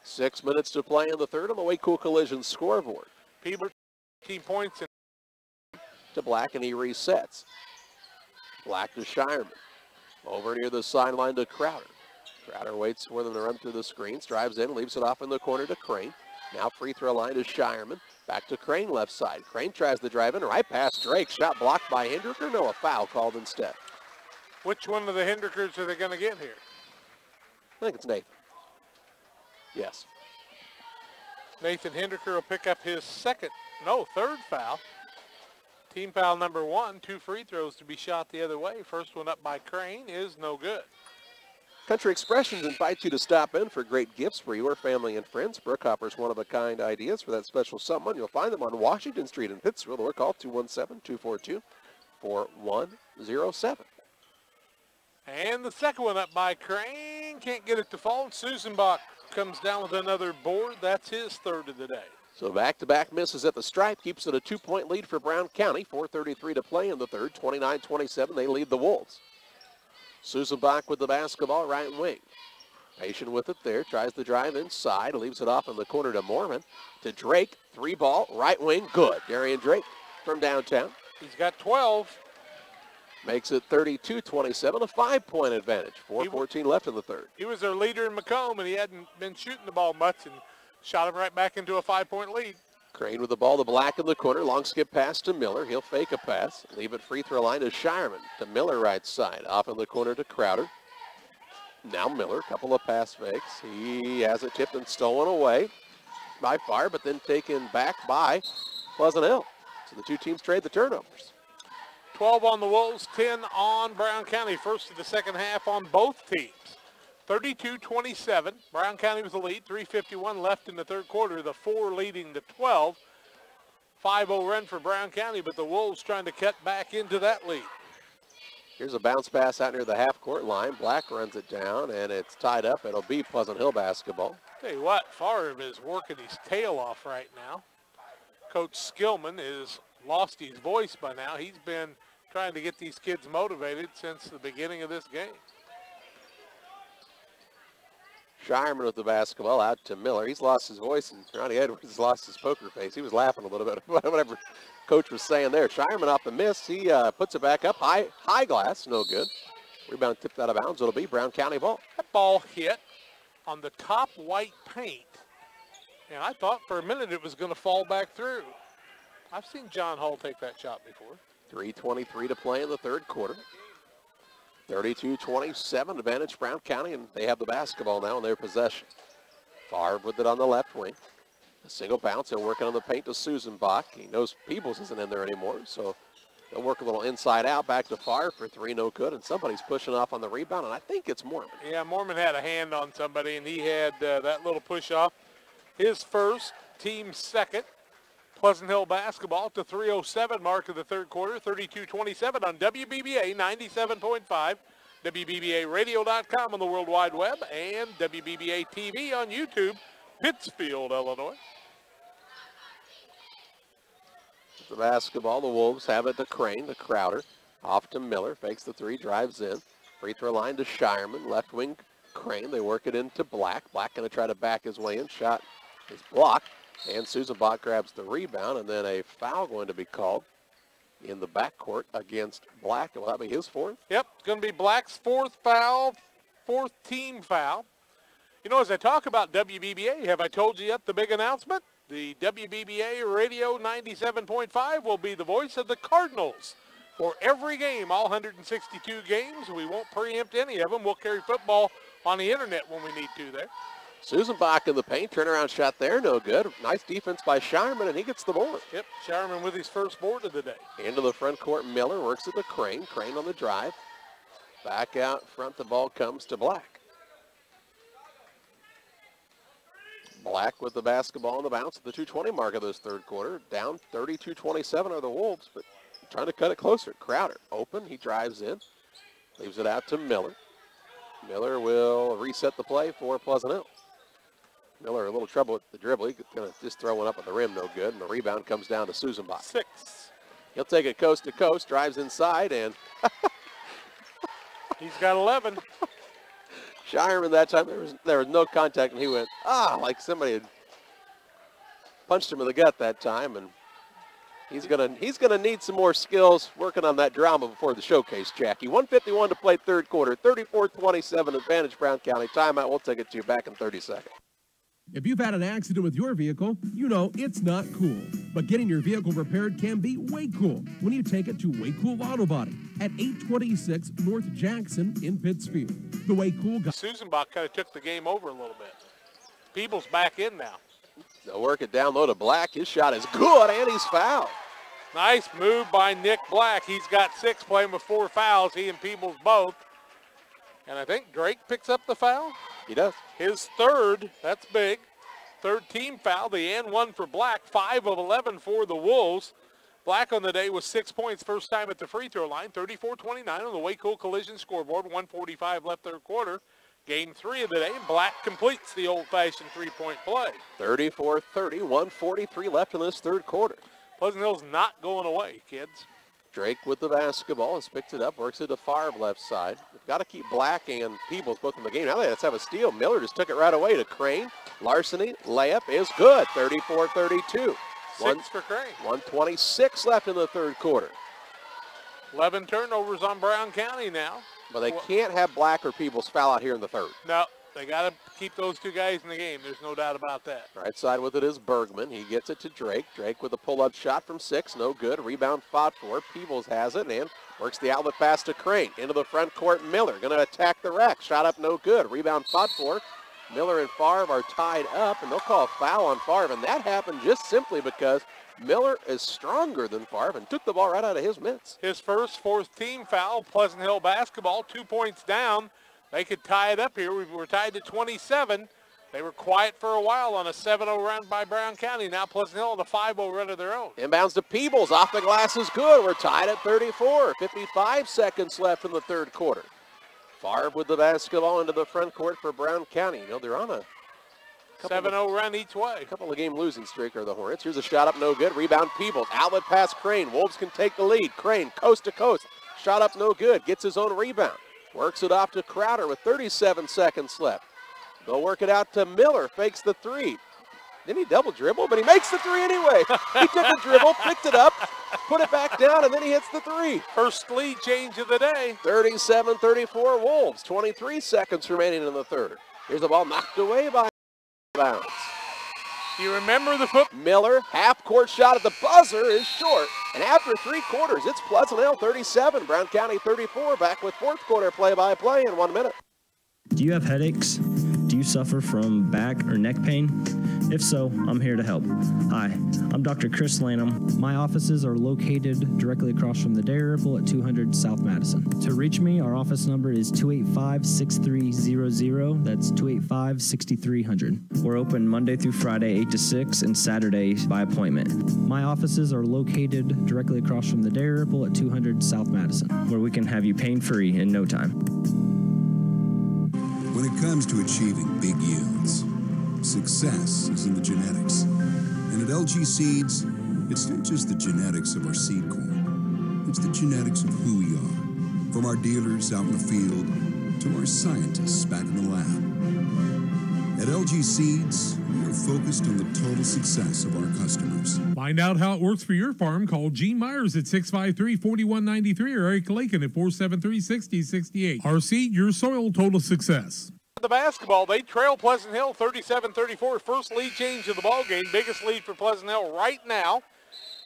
6 minutes to play in the third on the Way Cool Collision scoreboard. Peebles 18 points to Black, and he resets. Black to Shireman. Over near the sideline to Crowder. Crowder waits for them to run through the screens, drives in, leaves it off in the corner to Crane. Now free throw line to Shireman. Back to Crane left side. Crane tries the drive in, right past Drake. Shot blocked by Hendricker. No, a foul called instead. Which one of the Hendrickers are they going to get here? I think it's Nathan. Yes. Nathan Hendricker will pick up his third foul. Team foul number 1, 2 free throws to be shot the other way. First one up by Crane is no good. Country Expressions invites you to stop in for great gifts for your family and friends. Brookhopper's one-of-a-kind ideas for that special someone. You'll find them on Washington Street in Pittsfield or call 217-242-4107. And the second one up by Crane. Can't get it to fall. Susan Bach comes down with another board. That's his 3rd of the day. So back-to-back misses at the stripe, keeps it a 2-point lead for Brown County. 4:33 to play in the third. 29-27, they lead the Wolves. Susan Bach with the basketball, right wing. Patient with it there, tries the drive inside, leaves it off in the corner to Mormon. To Drake, 3-ball, right wing, good. Darian Drake from downtown. He's got 12. Makes it 32-27, a 5-point advantage. 4:14 left in the third. He was their leader in Macomb, and he hadn't been shooting the ball much, and shot him right back into a 5-point lead. Crane with the ball to Black in the corner. Long skip pass to Miller. He'll fake a pass. Leave it free throw line to Shireman. To Miller right side. Off in the corner to Crowder. Now Miller, couple of pass fakes. He has it tipped and stolen away by Favre, but then taken back by Pleasant Hill. So the two teams trade the turnovers. 12 on the Wolves, 10 on Brown County. First of the second half on both teams. 32-27. Brown County was the lead. 3:51 left in the third quarter. The 4 leading the 12. 5-0 run for Brown County, but the Wolves trying to cut back into that lead. Here's a bounce pass out near the half-court line. Black runs it down, and it's tied up. It'll be Pleasant Hill basketball. Tell you what, Favre is working his tail off right now. Coach Skillman has lost his voice by now. He's been trying to get these kids motivated since the beginning of this game. Shireman with the basketball out to Miller. He's lost his voice, and Ronnie Edwards has lost his poker face. He was laughing a little bit at whatever Coach was saying there. Shireman off the miss. He puts it back up. High glass, no good. Rebound tipped out of bounds. It'll be Brown County ball. That ball hit on the top white paint, and I thought for a minute it was going to fall back through. I've seen John Hall take that shot before. 3:23 to play in the third quarter. 32-27 advantage Brown County, and they have the basketball now in their possession. Favre with it on the left wing. A single bounce. They're working on the paint to Susan Bach. He knows Peebles isn't in there anymore, so they'll work a little inside out. Back to Favre for three, no good, and somebody's pushing off on the rebound, and I think it's Mormon. Yeah, Mormon had a hand on somebody, and he had that little push off. His first, team second. Pleasant Hill basketball at the 3:07 mark of the third quarter, 32-27 on WBBA 97.5, WBBAradio.com on the World Wide Web, and WBBA TV on YouTube, Pittsfield, Illinois. The basketball, the Wolves have it to Crane, to Crowder, off to Miller, fakes the three, drives in. Free throw line to Shireman, left wing Crane. They work it into Black. Black going to try to back his way in. Shot is blocked. And Susan Bach grabs the rebound, and then a foul going to be called in the backcourt against Black. Will that be his fourth? Yep, it's going to be Black's fourth foul, fourth team foul. You know, as I talk about WBBA, have I told you yet the big announcement? The WBBA Radio 97.5 will be the voice of the Cardinals for every game, all 162 games. We won't preempt any of them. We'll carry football on the internet when we need to there. Susan Bach in the paint, turnaround shot there, no good. Nice defense by Shireman, and he gets the board. Yep, Shireman with his first board of the day. Into the front court, Miller works it to Crane. Crane on the drive. Back out front, the ball comes to Black. Black with the basketball on the bounce at the 2:20 mark of this third quarter. Down 32-27 are the Wolves, but trying to cut it closer. Crowder open, he drives in. Leaves it out to Miller. Miller will reset the play for Pleasant Hill. Miller a little trouble with the dribble. He's going to just throw one up at the rim, no good. And the rebound comes down to Susan Bach. 6. He'll take it coast to coast, drives inside, and he's got 11. Shireman that time, there was no contact, and he went, like somebody had punched him in the gut that time. And he's gonna need some more skills working on that drama before the showcase, Jackie. 1:51 to play third quarter. 34-27 advantage Brown County. Timeout. We'll take it to you back in 30 seconds. If you've had an accident with your vehicle, you know it's not cool. But getting your vehicle repaired can be way cool when you take it to Way Cool Auto Body at 826 North Jackson in Pittsfield. The Way Cool guy. Susan Bach kind of took the game over a little bit. Peebles back in now. They'll work it down low to Black. His shot is good, and he's fouled. Nice move by Nick Black. He's got 6, playing with 4 fouls, he and Peebles both. And I think Drake picks up the foul. He does. His third, that's big. Third team foul, the and one for Black. 5 of 11 for the Wolves. Black on the day with 6 points, first time at the free throw line. 34-29 on the Way Cool Collision scoreboard. 1:45 left third quarter. Game 3 of the day, and Black completes the old-fashioned three-point play. 34-30, 1:43 left in this third quarter. Pleasant Hill's not going away, kids. Drake with the basketball has picked it up, works it to Favre left side. We've got to keep Black and Peebles both in the game. Now let's have a steal. Miller just took it right away to Crane. Larceny, layup is good. 34-32. 6 for Crane. 1:26 left in the third quarter. 11 turnovers on Brown County now. But they can't have Black or Peebles foul out here in the third. No, they got to keep those two guys in the game. There's no doubt about that. Right side with it is Bergman. He gets it to Drake. Drake with a pull-up shot from 6. No good. Rebound fought for. Peebles has it and works the outlet pass to Crane. Into the front court, Miller going to attack the rack. Shot up, no good. Rebound fought for. Miller and Favre are tied up, and they'll call a foul on Favre. And that happened just simply because Miller is stronger than Favre and took the ball right out of his mitts. His first, 4th team foul, Pleasant Hill basketball, 2 points down. They could tie it up here. We were tied to 27. They were quiet for a while on a 7-0 run by Brown County. Now Pleasant Hill on a 5-0 run of their own. Inbounds to Peebles. Off the glass is good. We're tied at 34. 55 seconds left in the third quarter. Favre with the basketball into the front court for Brown County. You know, they're on a 7-0 run each way. A couple of game losing streak are the Hornets. Here's a shot up, no good. Rebound, Peebles. Outlet pass, Crane. Wolves can take the lead. Crane, coast to coast. Shot up, no good. Gets his own rebound. Works it off to Crowder with 37 seconds left. They'll work it out to Miller. Fakes the three. Didn't he double dribble? But he makes the three anyway. He took a dribble, picked it up, put it back down, and then he hits the three. First lead change of the day. 37-34 Wolves. 23 seconds remaining in the third. Here's the ball knocked away by bounds. You remember the foot? Miller, half-court shot at the buzzer is short. And after 3 quarters, it's Pleasant Hill 37, Brown County 34. Back with fourth quarter play-by-play in 1 minute. Do you have headaches? Do you suffer from back or neck pain? If so, I'm here to help. Hi, I'm Dr. Chris Lanham. My offices are located directly across from the Dairy Ripple at 200 South Madison. To reach me, our office number is 285-6300. That's 285-6300. We're open Monday through Friday, 8 to 6, and Saturday by appointment. My offices are located directly across from the Dairy Ripple at 200 South Madison, where we can have you pain-free in no time. When it comes to achieving big yields, success is in the genetics. And at LG Seeds, it's not just the genetics of our seed corn. It's the genetics of who we are. From our dealers out in the field to our scientists back in the lab. At LG Seeds, we are focused on the total success of our customers. Find out how it works for your farm. Call Gene Myers at 653-4193 or Eric Lakin at 473-6068. Our seed, your soil, total success. The basketball, they trail Pleasant Hill 37-34. First lead change of the ball game. Biggest lead for Pleasant Hill right now.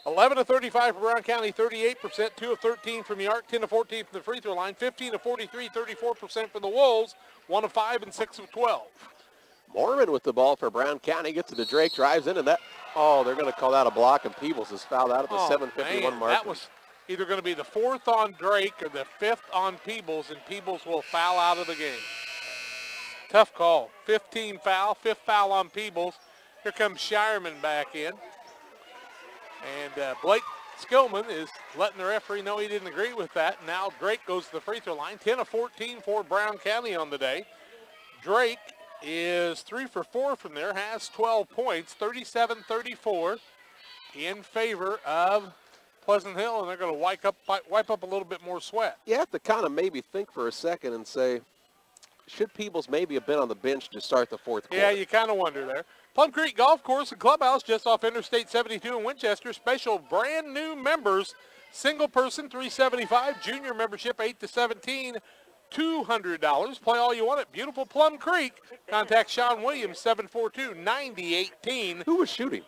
11 of 35 for Brown County, 38%. 2 of 13 from the arc, 10 of 14 from the free throw line. 15 of 43, 34% for the Wolves. 1 of 5 and 6 of 12. Mormon with the ball for Brown County. Gets it to Drake, drives in, and that, they're going to call that a block, and Peebles is fouled out at the 7:51 mark. That was either going to be the 4th on Drake or the 5th on Peebles, and Peebles will foul out of the game. Tough call. 15 foul, 5th foul on Peebles. Here comes Shireman back in. And Blake Skillman is letting the referee know he didn't agree with that. Now Drake goes to the free throw line. 10 of 14 for Brown County on the day. Drake is 3 for 4 from there, has 12 points, 37-34 in favor of Pleasant Hill, and they're going to wipe up a little bit more sweat. You have to kind of maybe think for a second and say, should Peebles maybe have been on the bench to start the fourth quarter? Yeah, you kind of wonder there. Plum Creek Golf Course and Clubhouse just off Interstate 72 in Winchester. Special brand new members, single person $375, junior membership 8 to 17, $200. Play all you want at beautiful Plum Creek. Contact Sean Williams, 742-9018. Who was shooting?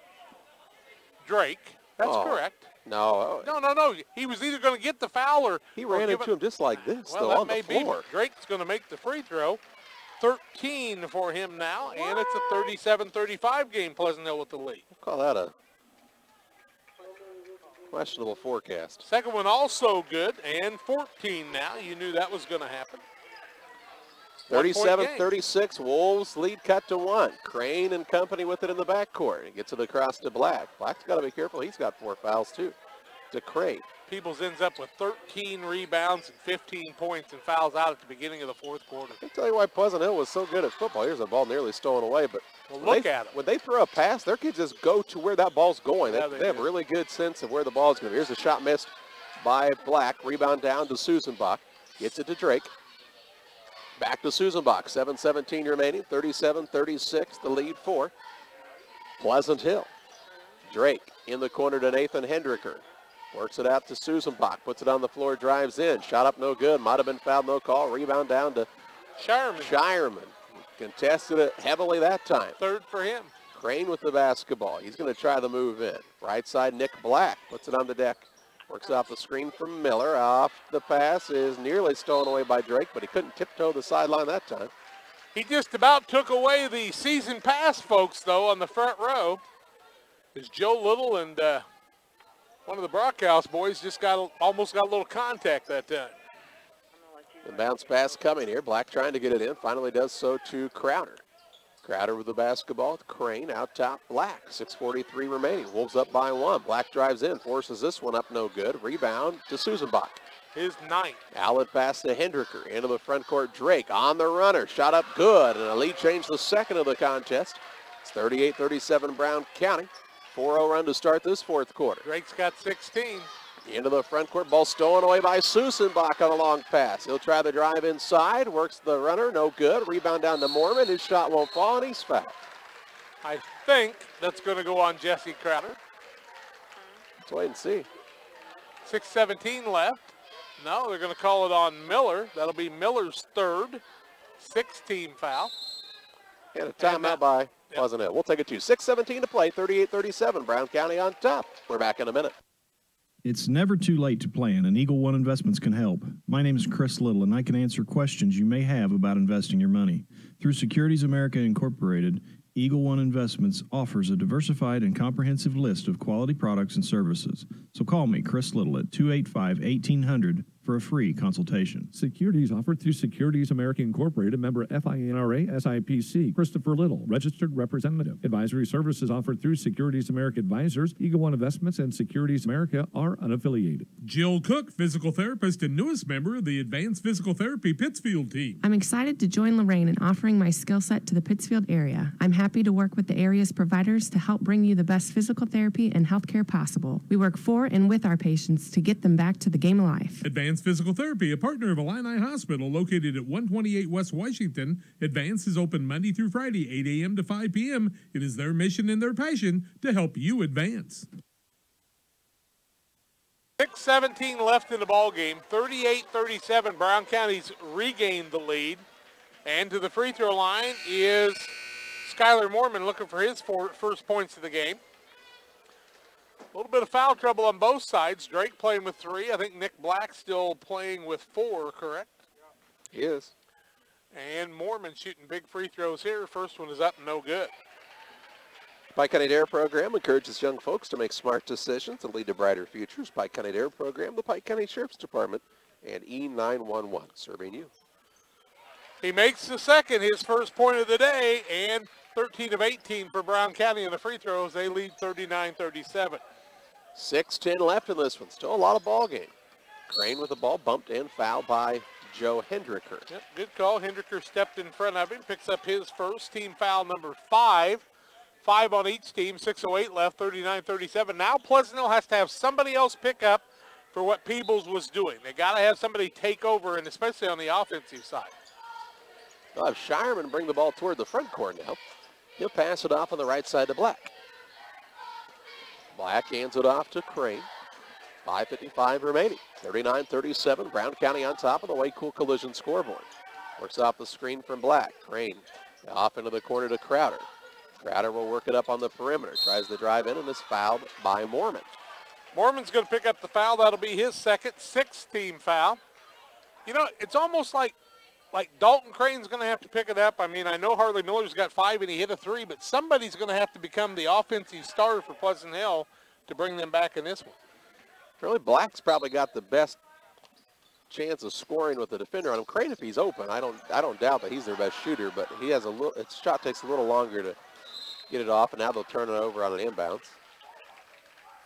Drake. That's correct. No. No. He was either going to get the foul or... He ran into him just like this, well, though, on the floor. Drake's going to make the free throw. 13 for him now, and it's a 37-35 game. Pleasant Hill with the lead. We'll call that a questionable forecast. Second one also good, and 14 now. You knew that was going to happen. 37-36, Wolves lead cut to 1. Crane and company with it in the backcourt. He gets it across to Black. Black's got to be careful. He's got 4 fouls, too, to Crane. Peebles ends up with 13 rebounds and 15 points and fouls out at the beginning of the fourth quarter. I can tell you why Pleasant Hill was so good at football. Here's a ball nearly stolen away, but look at them. When they throw a pass, their kids just go to where that ball's going. Yeah, they have a really good sense of where the ball's going to be. Here's a shot missed by Black. Rebound down to Susanbach. Gets it to Drake. Back to Susanbach. 7:17 remaining. 37-36, the lead for Pleasant Hill. Drake in the corner to Nathan Hendricker. Works it out to Susanbach. Puts it on the floor, drives in. Shot up, no good. Might have been fouled, no call. Rebound down to Shireman. Contested it heavily that time. 3rd for him. Crane with the basketball. He's going to try the move in. Right side, Nick Black. Puts it on the deck. Works off the screen from Miller. Off the pass is nearly stolen away by Drake, but he couldn't tiptoe the sideline that time. He just about took away the season pass, folks, though, on the front row. Is Joe Little and one of the Brockhouse boys just almost got a little contact that time. The bounce pass coming here. Black trying to get it in. Finally does so to Crowder. Crowder with the basketball. Crane out top. Black. 6:43 remaining. Wolves up by 1. Black drives in. Forces this one up no good. Rebound to Susanbach. His 9th. Outlet pass to Hendricker. Into the front court. Drake on the runner. Shot up good. And a lead change, the second of the contest. It's 38-37 Brown County. 4-0 run to start this fourth quarter. Drake's got 16. Into the front court, ball stolen away by Susenbach on a long pass. He'll try the drive inside, works the runner, no good. Rebound down to Mormon, his shot won't fall, and he's fouled. I think that's going to go on Jesse Crowder. Let's wait and see. 6:17 left. No, they're going to call it on Miller. That'll be Miller's third. 6-team foul. And a timeout by Pleasant Hill. We'll take it to 6:17 to play, 38-37. Brown County on top. We're back in a minute. It's never too late to plan, and Eagle One Investments can help. My name is Chris Little, and I can answer questions you may have about investing your money. Through Securities America Incorporated, Eagle One Investments offers a diversified and comprehensive list of quality products and services. So call me, Chris Little, at 285-1800 for a free consultation. Securities offered through Securities America Incorporated, member FINRA SIPC. Christopher Little, registered representative. Advisory services offered through Securities America Advisors. Eagle One Investments and Securities America are unaffiliated. Jill Cook, physical therapist and newest member of the Advanced Physical Therapy Pittsfield team. I'm excited to join Lorraine in offering my skill set to the Pittsfield area. I'm happy to work with the area's providers to help bring you the best physical therapy and health care possible. We work for and with our patients to get them back to the game of life. Advanced Physical Therapy, a partner of Illini Hospital located at 128 West Washington. Advance is open Monday through Friday, 8 a.m. to 5 p.m. It is their mission and their passion to help you advance. 6:17 left in the ball game. 38-37. Brown County's regained the lead. And to the free throw line is Skylar Mormon looking for his first points of the game. A little bit of foul trouble on both sides. Drake playing with 3. I think Nick Black still playing with 4, correct? He is. And Mormon shooting big free throws here. First one is up, no good. Pike County Dare program encourages young folks to make smart decisions and lead to brighter futures. Pike County Dare program, the Pike County Sheriff's Department, and E911 serving you. He makes the second, his first point of the day, and 13 of 18 for Brown County in the free throws. They lead 39-37. 6:10 left in this one. Still a lot of ball game. Crane with the ball, bumped and fouled by Joe Hendricker. Yep, good call. Hendricker stepped in front of him, picks up his first, team foul number 5. 5 on each team, 6:08 left, 39-37. Now Pleasant Hill has to have somebody else pick up for what Peebles was doing. They got to have somebody take over, and especially on the offensive side. They'll have Shireman bring the ball toward the front court now. He'll pass it off on the right side to Black. Black hands it off to Crane. 5:55 remaining. 39-37. Brown County on top of the Way Cool Collision scoreboard. Works off the screen from Black. Crane off into the corner to Crowder. Crowder will work it up on the perimeter. Tries to drive in and is fouled by Mormon. Mormon's going to pick up the foul. That'll be his second, 6th-team foul. You know, it's almost like Dalton Crane's going to have to pick it up. I mean, I know Harley Miller's got 5 and he hit a 3, but somebody's going to have to become the offensive starter for Pleasant Hill to bring them back in this one. Really, Black's probably got the best chance of scoring with the defender on him. Crane, if he's open, I don't doubt that he's their best shooter, but he has his shot takes a little longer to get it off, and now they'll turn it over on an inbounds.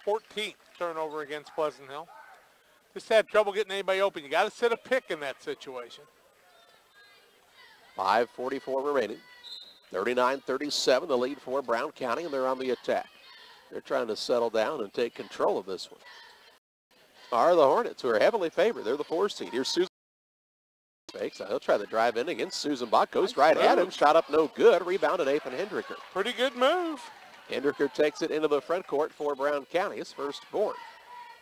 14th turnover against Pleasant Hill. Just had trouble getting anybody open. You got to set a pick in that situation. 5:44 remaining. 39-37, the lead for Brown County, and they're on the attack. They're trying to settle down and take control of this one. Are the Hornets, who are heavily favored. They're the 4 seed. Here's Susan. He'll try the drive in against Susan Bach. Goes right at him. Shot up no good. Rebounded Nathan Hendricker. Pretty good move. Hendricker takes it into the front court for Brown County, his firstborn.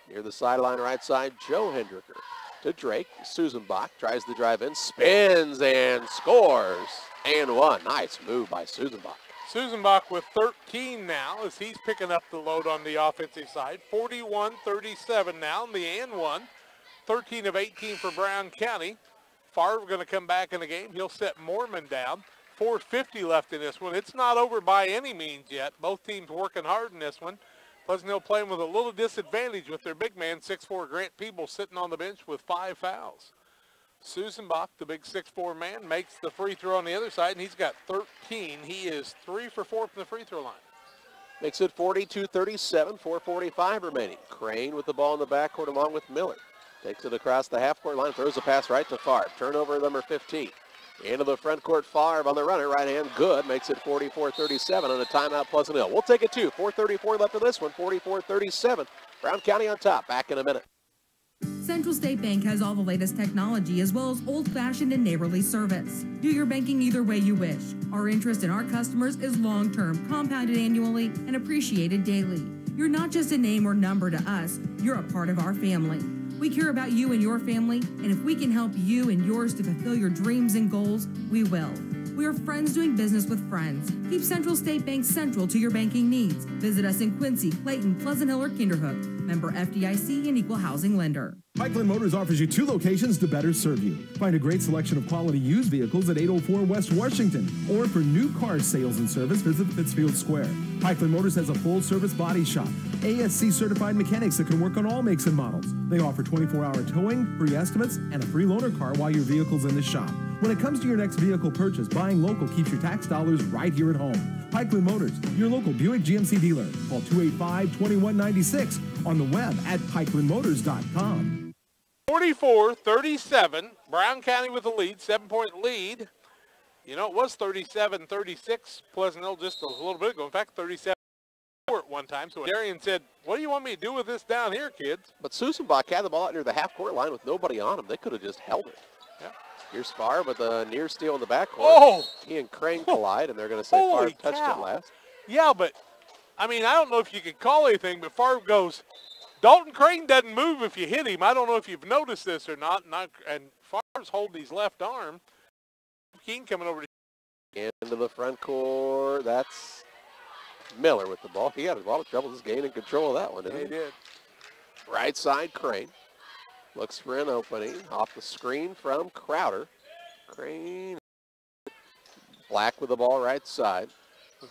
Near the sideline right side, Joe Hendricker to Drake. Susan Bach tries the drive in, spins and scores. And one. Nice move by Susan Bach. Susan Bach with 13 now as he's picking up the load on the offensive side. 41-37 now in the and one. 13 of 18 for Brown County. Favre going to come back in the game. He'll set Mormon down. 4:50 left in this one. It's not over by any means yet. Both teams working hard in this one. Pleasant Hill playing with a little disadvantage with their big man, 6'4" Grant Peebles, sitting on the bench with 5 fouls. Susan Bach, the big 6'4" man, makes the free throw on the other side, and he's got 13. He is 3 for 4 from the free throw line. Makes it 42-37, 4:45 remaining. Crane with the ball in the backcourt along with Miller. Takes it across the half-court line, throws a pass right to Favre. Turnover number 15. Into the front court, Favre on the runner, right hand, good, makes it 44-37 on a timeout, Pleasant Hill. We'll take it too, 4:34 left in this one, 44-37. Brown County on top, back in a minute. Central State Bank has all the latest technology as well as old-fashioned and neighborly service. Do your banking either way you wish. Our interest in our customers is long-term, compounded annually, and appreciated daily. You're not just a name or number to us, you're a part of our family. We care about you and your family, and if we can help you and yours to fulfill your dreams and goals, we will. We are friends doing business with friends. Keep Central State Bank central to your banking needs. Visit us in Quincy, Clayton, Pleasant Hill, or Kinderhook. Member FDIC and equal housing lender. Pikeland Motors offers you 2 locations to better serve you. Find a great selection of quality used vehicles at 804 West Washington. Or for new car sales and service, visit Pittsfield Square. Pikeland Motors has a full-service body shop. ASC certified mechanics that can work on all makes and models. They offer 24-hour towing, free estimates, and a free loaner car while your vehicle's in the shop. When it comes to your next vehicle purchase, buying local keeps your tax dollars right here at home. Pikeland Motors, your local Buick GMC dealer. Call 285-2196 on the web at pikelandmotors.com. 44-37, Brown County with the lead, 7-point lead. You know, it was 37-36, Pleasant Hill just a little bit ago. In fact, 37 at one time. So Darian said, what do you want me to do with this down here, kids? But Susenbach had the ball out near the half-court line with nobody on him. They could have just held it. Yeah. Here's Favre with a near steal in the backcourt. Oh! He and Crane collide, and they're going to say Favre touched it last. Yeah, but, I mean, I don't know if you could call anything, but Favre goes, Dalton Crane doesn't move if you hit him. I don't know if you've noticed this or not. And Favre's holding his left arm. Keene coming over into the front court. That's Miller with the ball. He had a lot of trouble just gaining control of that one, didn't he? He did. Right side, Crane. Looks for an opening. Off the screen from Crowder. Crane. Black with the ball right side.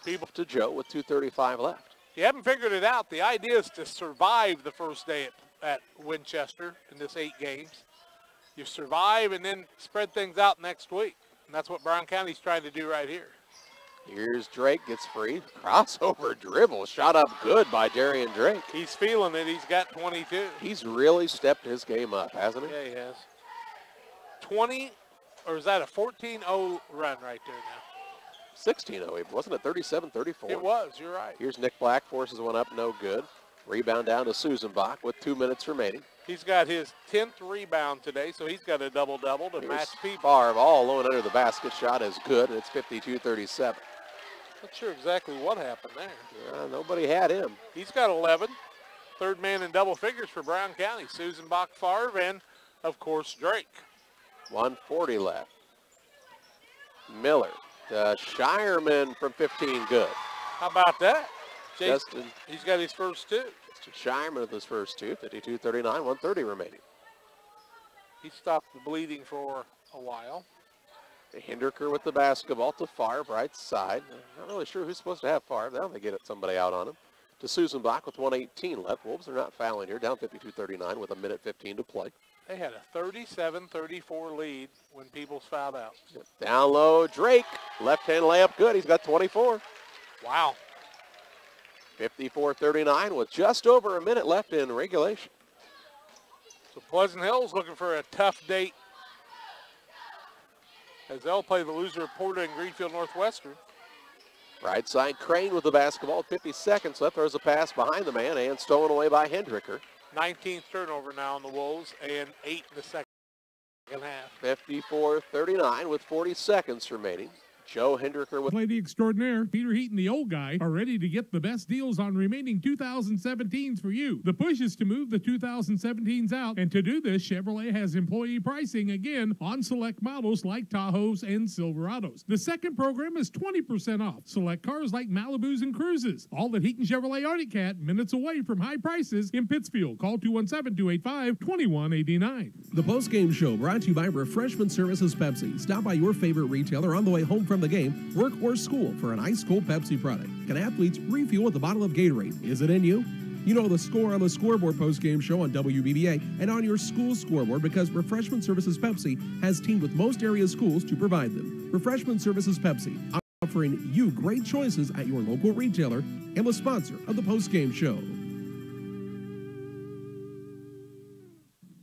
People to Joe with 2:35 left. You haven't figured it out. The idea is to survive the first day at Winchester in this 8 games. You survive and then spread things out next week. And that's what Brown County's trying to do right here. Here's Drake, gets free. Crossover dribble, shot up good by Darian Drake. He's feeling it. He's got 22. He's really stepped his game up, hasn't he? Yeah, he has. 20, or is that a 14-0 run right there now? 16-0, wasn't it 37-34? It was, you're right. Here's Nick Black, forces one up, no good. Rebound down to Susenbach with 2 minutes remaining. He's got his 10th rebound today, so he's got a double-double to match people. Favre all alone under the basket. Shot is good, and it's 52-37. Not sure exactly what happened there. Nobody had him. He's got 11. Third man in double figures for Brown County. Susenbach, Favre, and, of course, Drake. 1:40 left. Miller. Shireman from 15, good. How about that? Justin. He's got his first 2. Justin Shireman with his first 2, 52-39, 1:30 remaining. He stopped the bleeding for a while. Hinderker with the basketball to Favre, right side. Not really sure who's supposed to have Favre. Now they get somebody out on him. To Susenbach with 1:18 left. Wolves are not fouling here, down 52-39 with 1:15 to play. They had a 37-34 lead when Peoples fouled out. Down low, Drake. Left-hand layup good. He's got 24. Wow. 54-39 with just over a minute left in regulation. So Pleasant Hill's looking for a tough date as they'll play the loser of Porter and Greenfield Northwestern. Right side, Crane with the basketball. 50 seconds left. Throws a pass behind the man and stolen away by Hendricker. 19th turnover now on the Wolves and 8 in the second half. 54-39 with 40 seconds remaining. Joe Hendricker with Lady Extraordinaire, Peter Heaton, the old guy, are ready to get the best deals on remaining 2017s for you. The push is to move the 2017s out, and to do this, Chevrolet has employee pricing again on select models like Tahoes and Silverados. The second program is 20% off select cars like Malibus and Cruises. All at Heaton Chevrolet Arctic Cat, minutes away from high prices in Pittsfield. Call 217-285-2189. The post-game show brought to you by Refreshment Services Pepsi. Stop by your favorite retailer on the way home from the game, work, or school for an ice-cold Pepsi product. Can athletes refuel with a bottle of Gatorade? Is it in you? You know the score on the scoreboard post-game show on WBBA and on your school scoreboard because Refreshment Services Pepsi has teamed with most area schools to provide them. Refreshment Services Pepsi, offering you great choices at your local retailer and the sponsor of the post-game show.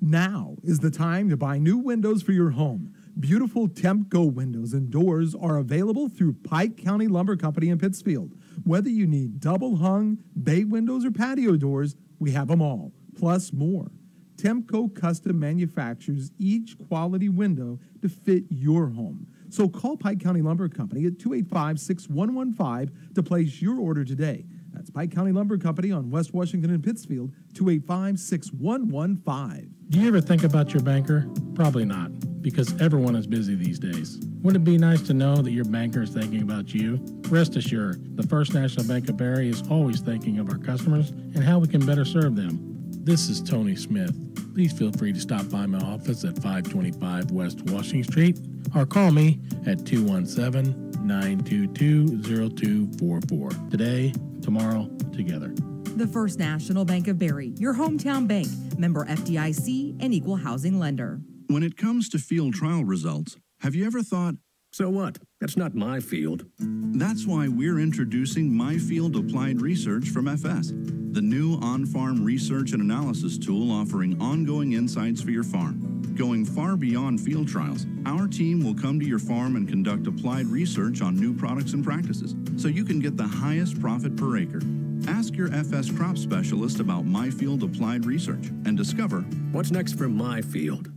Now is the time to buy new windows for your home. Beautiful Tempco windows and doors are available through Pike County Lumber Company in Pittsfield. Whether you need double hung, bay windows, or patio doors, we have them all, plus more. Tempco custom manufactures each quality window to fit your home. So call Pike County Lumber Company at 285-6115 to place your order today. That's Pike County Lumber Company on West Washington and Pittsfield, 285-6115. Do you ever think about your banker? Probably not, because everyone is busy these days. Wouldn't it be nice to know that your banker is thinking about you? Rest assured, the First National Bank of Barry is always thinking of our customers and how we can better serve them. This is Tony Smith. Please feel free to stop by my office at 525 West Washington Street or call me at 217-922-0244. Today, tomorrow, together. The First National Bank of Barry, your hometown bank, member FDIC, and equal housing lender. When it comes to field trial results, have you ever thought, so what? That's not my field. That's why we're introducing My Field Applied Research from FS, the new on-farm research and analysis tool offering ongoing insights for your farm. Going far beyond field trials, our team will come to your farm and conduct applied research on new products and practices, so you can get the highest profit per acre. Ask your FS crop specialist about My Field Applied Research and discover what's next for my field.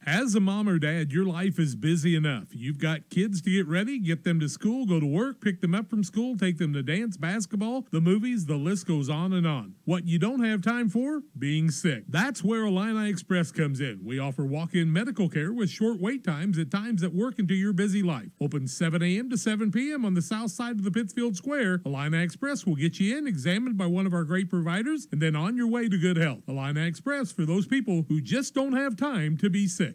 As a mom or dad, your life is busy enough. You've got kids to get ready, get them to school, go to work, pick them up from school, take them to dance, basketball, the movies, the list goes on and on. What you don't have time for? Being sick. That's where Illini Express comes in. We offer walk-in medical care with short wait times at times that work into your busy life. Open 7 a.m. to 7 p.m. on the south side of the Pittsfield Square. Illini Express will get you in, examined by one of our great providers, and then on your way to good health. Illini Express for those people who just don't have time to be sick.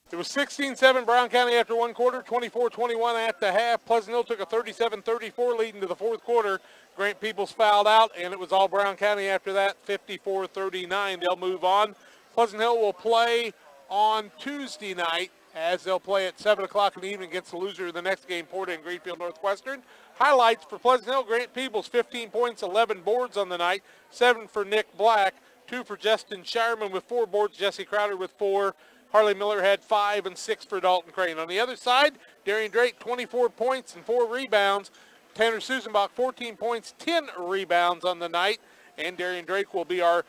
It was 16-7 Brown County after one quarter, 24-21 at the half. Pleasant Hill took a 37-34 lead into the fourth quarter. Grant Peoples fouled out, and it was all Brown County after that, 54-39. They'll move on. Pleasant Hill will play on Tuesday night, as they'll play at 7 o'clock in the evening against the loser of the next game, Porter and Greenfield Northwestern. Highlights for Pleasant Hill: Grant Peoples, 15 points, 11 boards on the night, 7 for Nick Black, 2 for Justin Shireman with 4 boards, Jesse Crowder with 4. Harley Miller had 5 and 6 for Dalton Crane. On the other side, Darian Drake, 24 points and 4 rebounds. Tanner Susenbach, 14 points, 10 rebounds on the night. And Darian Drake will be our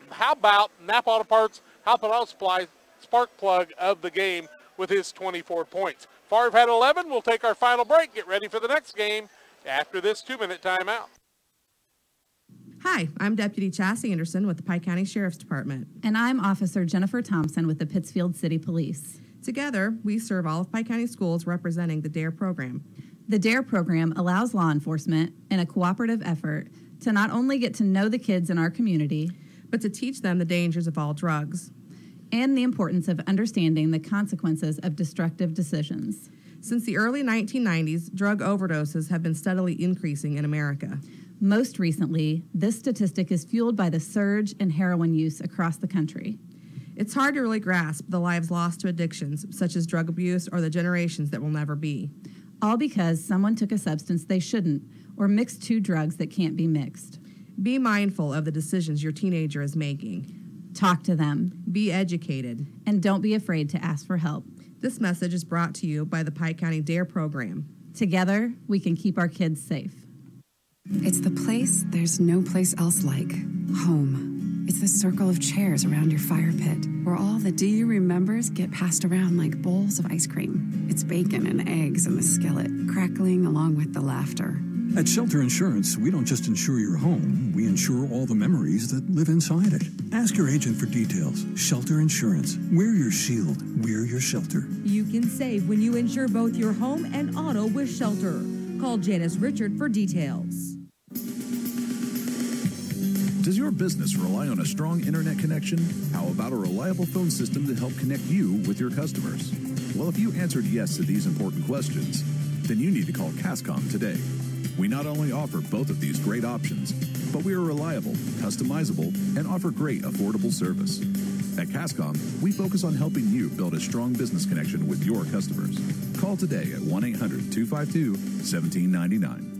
How About Napa Auto Parts, Help Auto Supply spark plug of the game with his 24 points. Favre had 11. We'll take our final break. Get ready for the next game after this 2-minute timeout. Hi, I'm Deputy Chassie Anderson with the Pike County Sheriff's Department. And I'm Officer Jennifer Thompson with the Pittsfield City Police. Together, we serve all of Pike County schools representing the DARE program. The DARE program allows law enforcement, in a cooperative effort, to not only get to know the kids in our community, but to teach them the dangers of all drugs and the importance of understanding the consequences of destructive decisions. Since the early 1990s, drug overdoses have been steadily increasing in America. Most recently, this statistic is fueled by the surge in heroin use across the country. It's hard to really grasp the lives lost to addictions, such as drug abuse or the generations that will never be. All because someone took a substance they shouldn't or mixed 2 drugs that can't be mixed. Be mindful of the decisions your teenager is making. Talk to them. Be educated. And don't be afraid to ask for help. This message is brought to you by the Pike County DARE program. Together, we can keep our kids safe. It's the place there's no place else like. Home. It's the circle of chairs around your fire pit, where all the do you remembers get passed around like bowls of ice cream. It's bacon and eggs in the skillet, crackling along with the laughter. At Shelter Insurance, we don't just insure your home, we insure all the memories that live inside it. Ask your agent for details. Shelter Insurance. We're your shield. We're your shelter. You can save when you insure both your home and auto with Shelter. Call Janice Richard for details. Does your business rely on a strong internet connection? How about a reliable phone system to help connect you with your customers? Well, if you answered yes to these important questions, then you need to call CASCOM today. We not only offer both of these great options, but we are reliable, customizable, and offer great affordable service. At CASCOM, we focus on helping you build a strong business connection with your customers. Call today at 1-800-252-1799.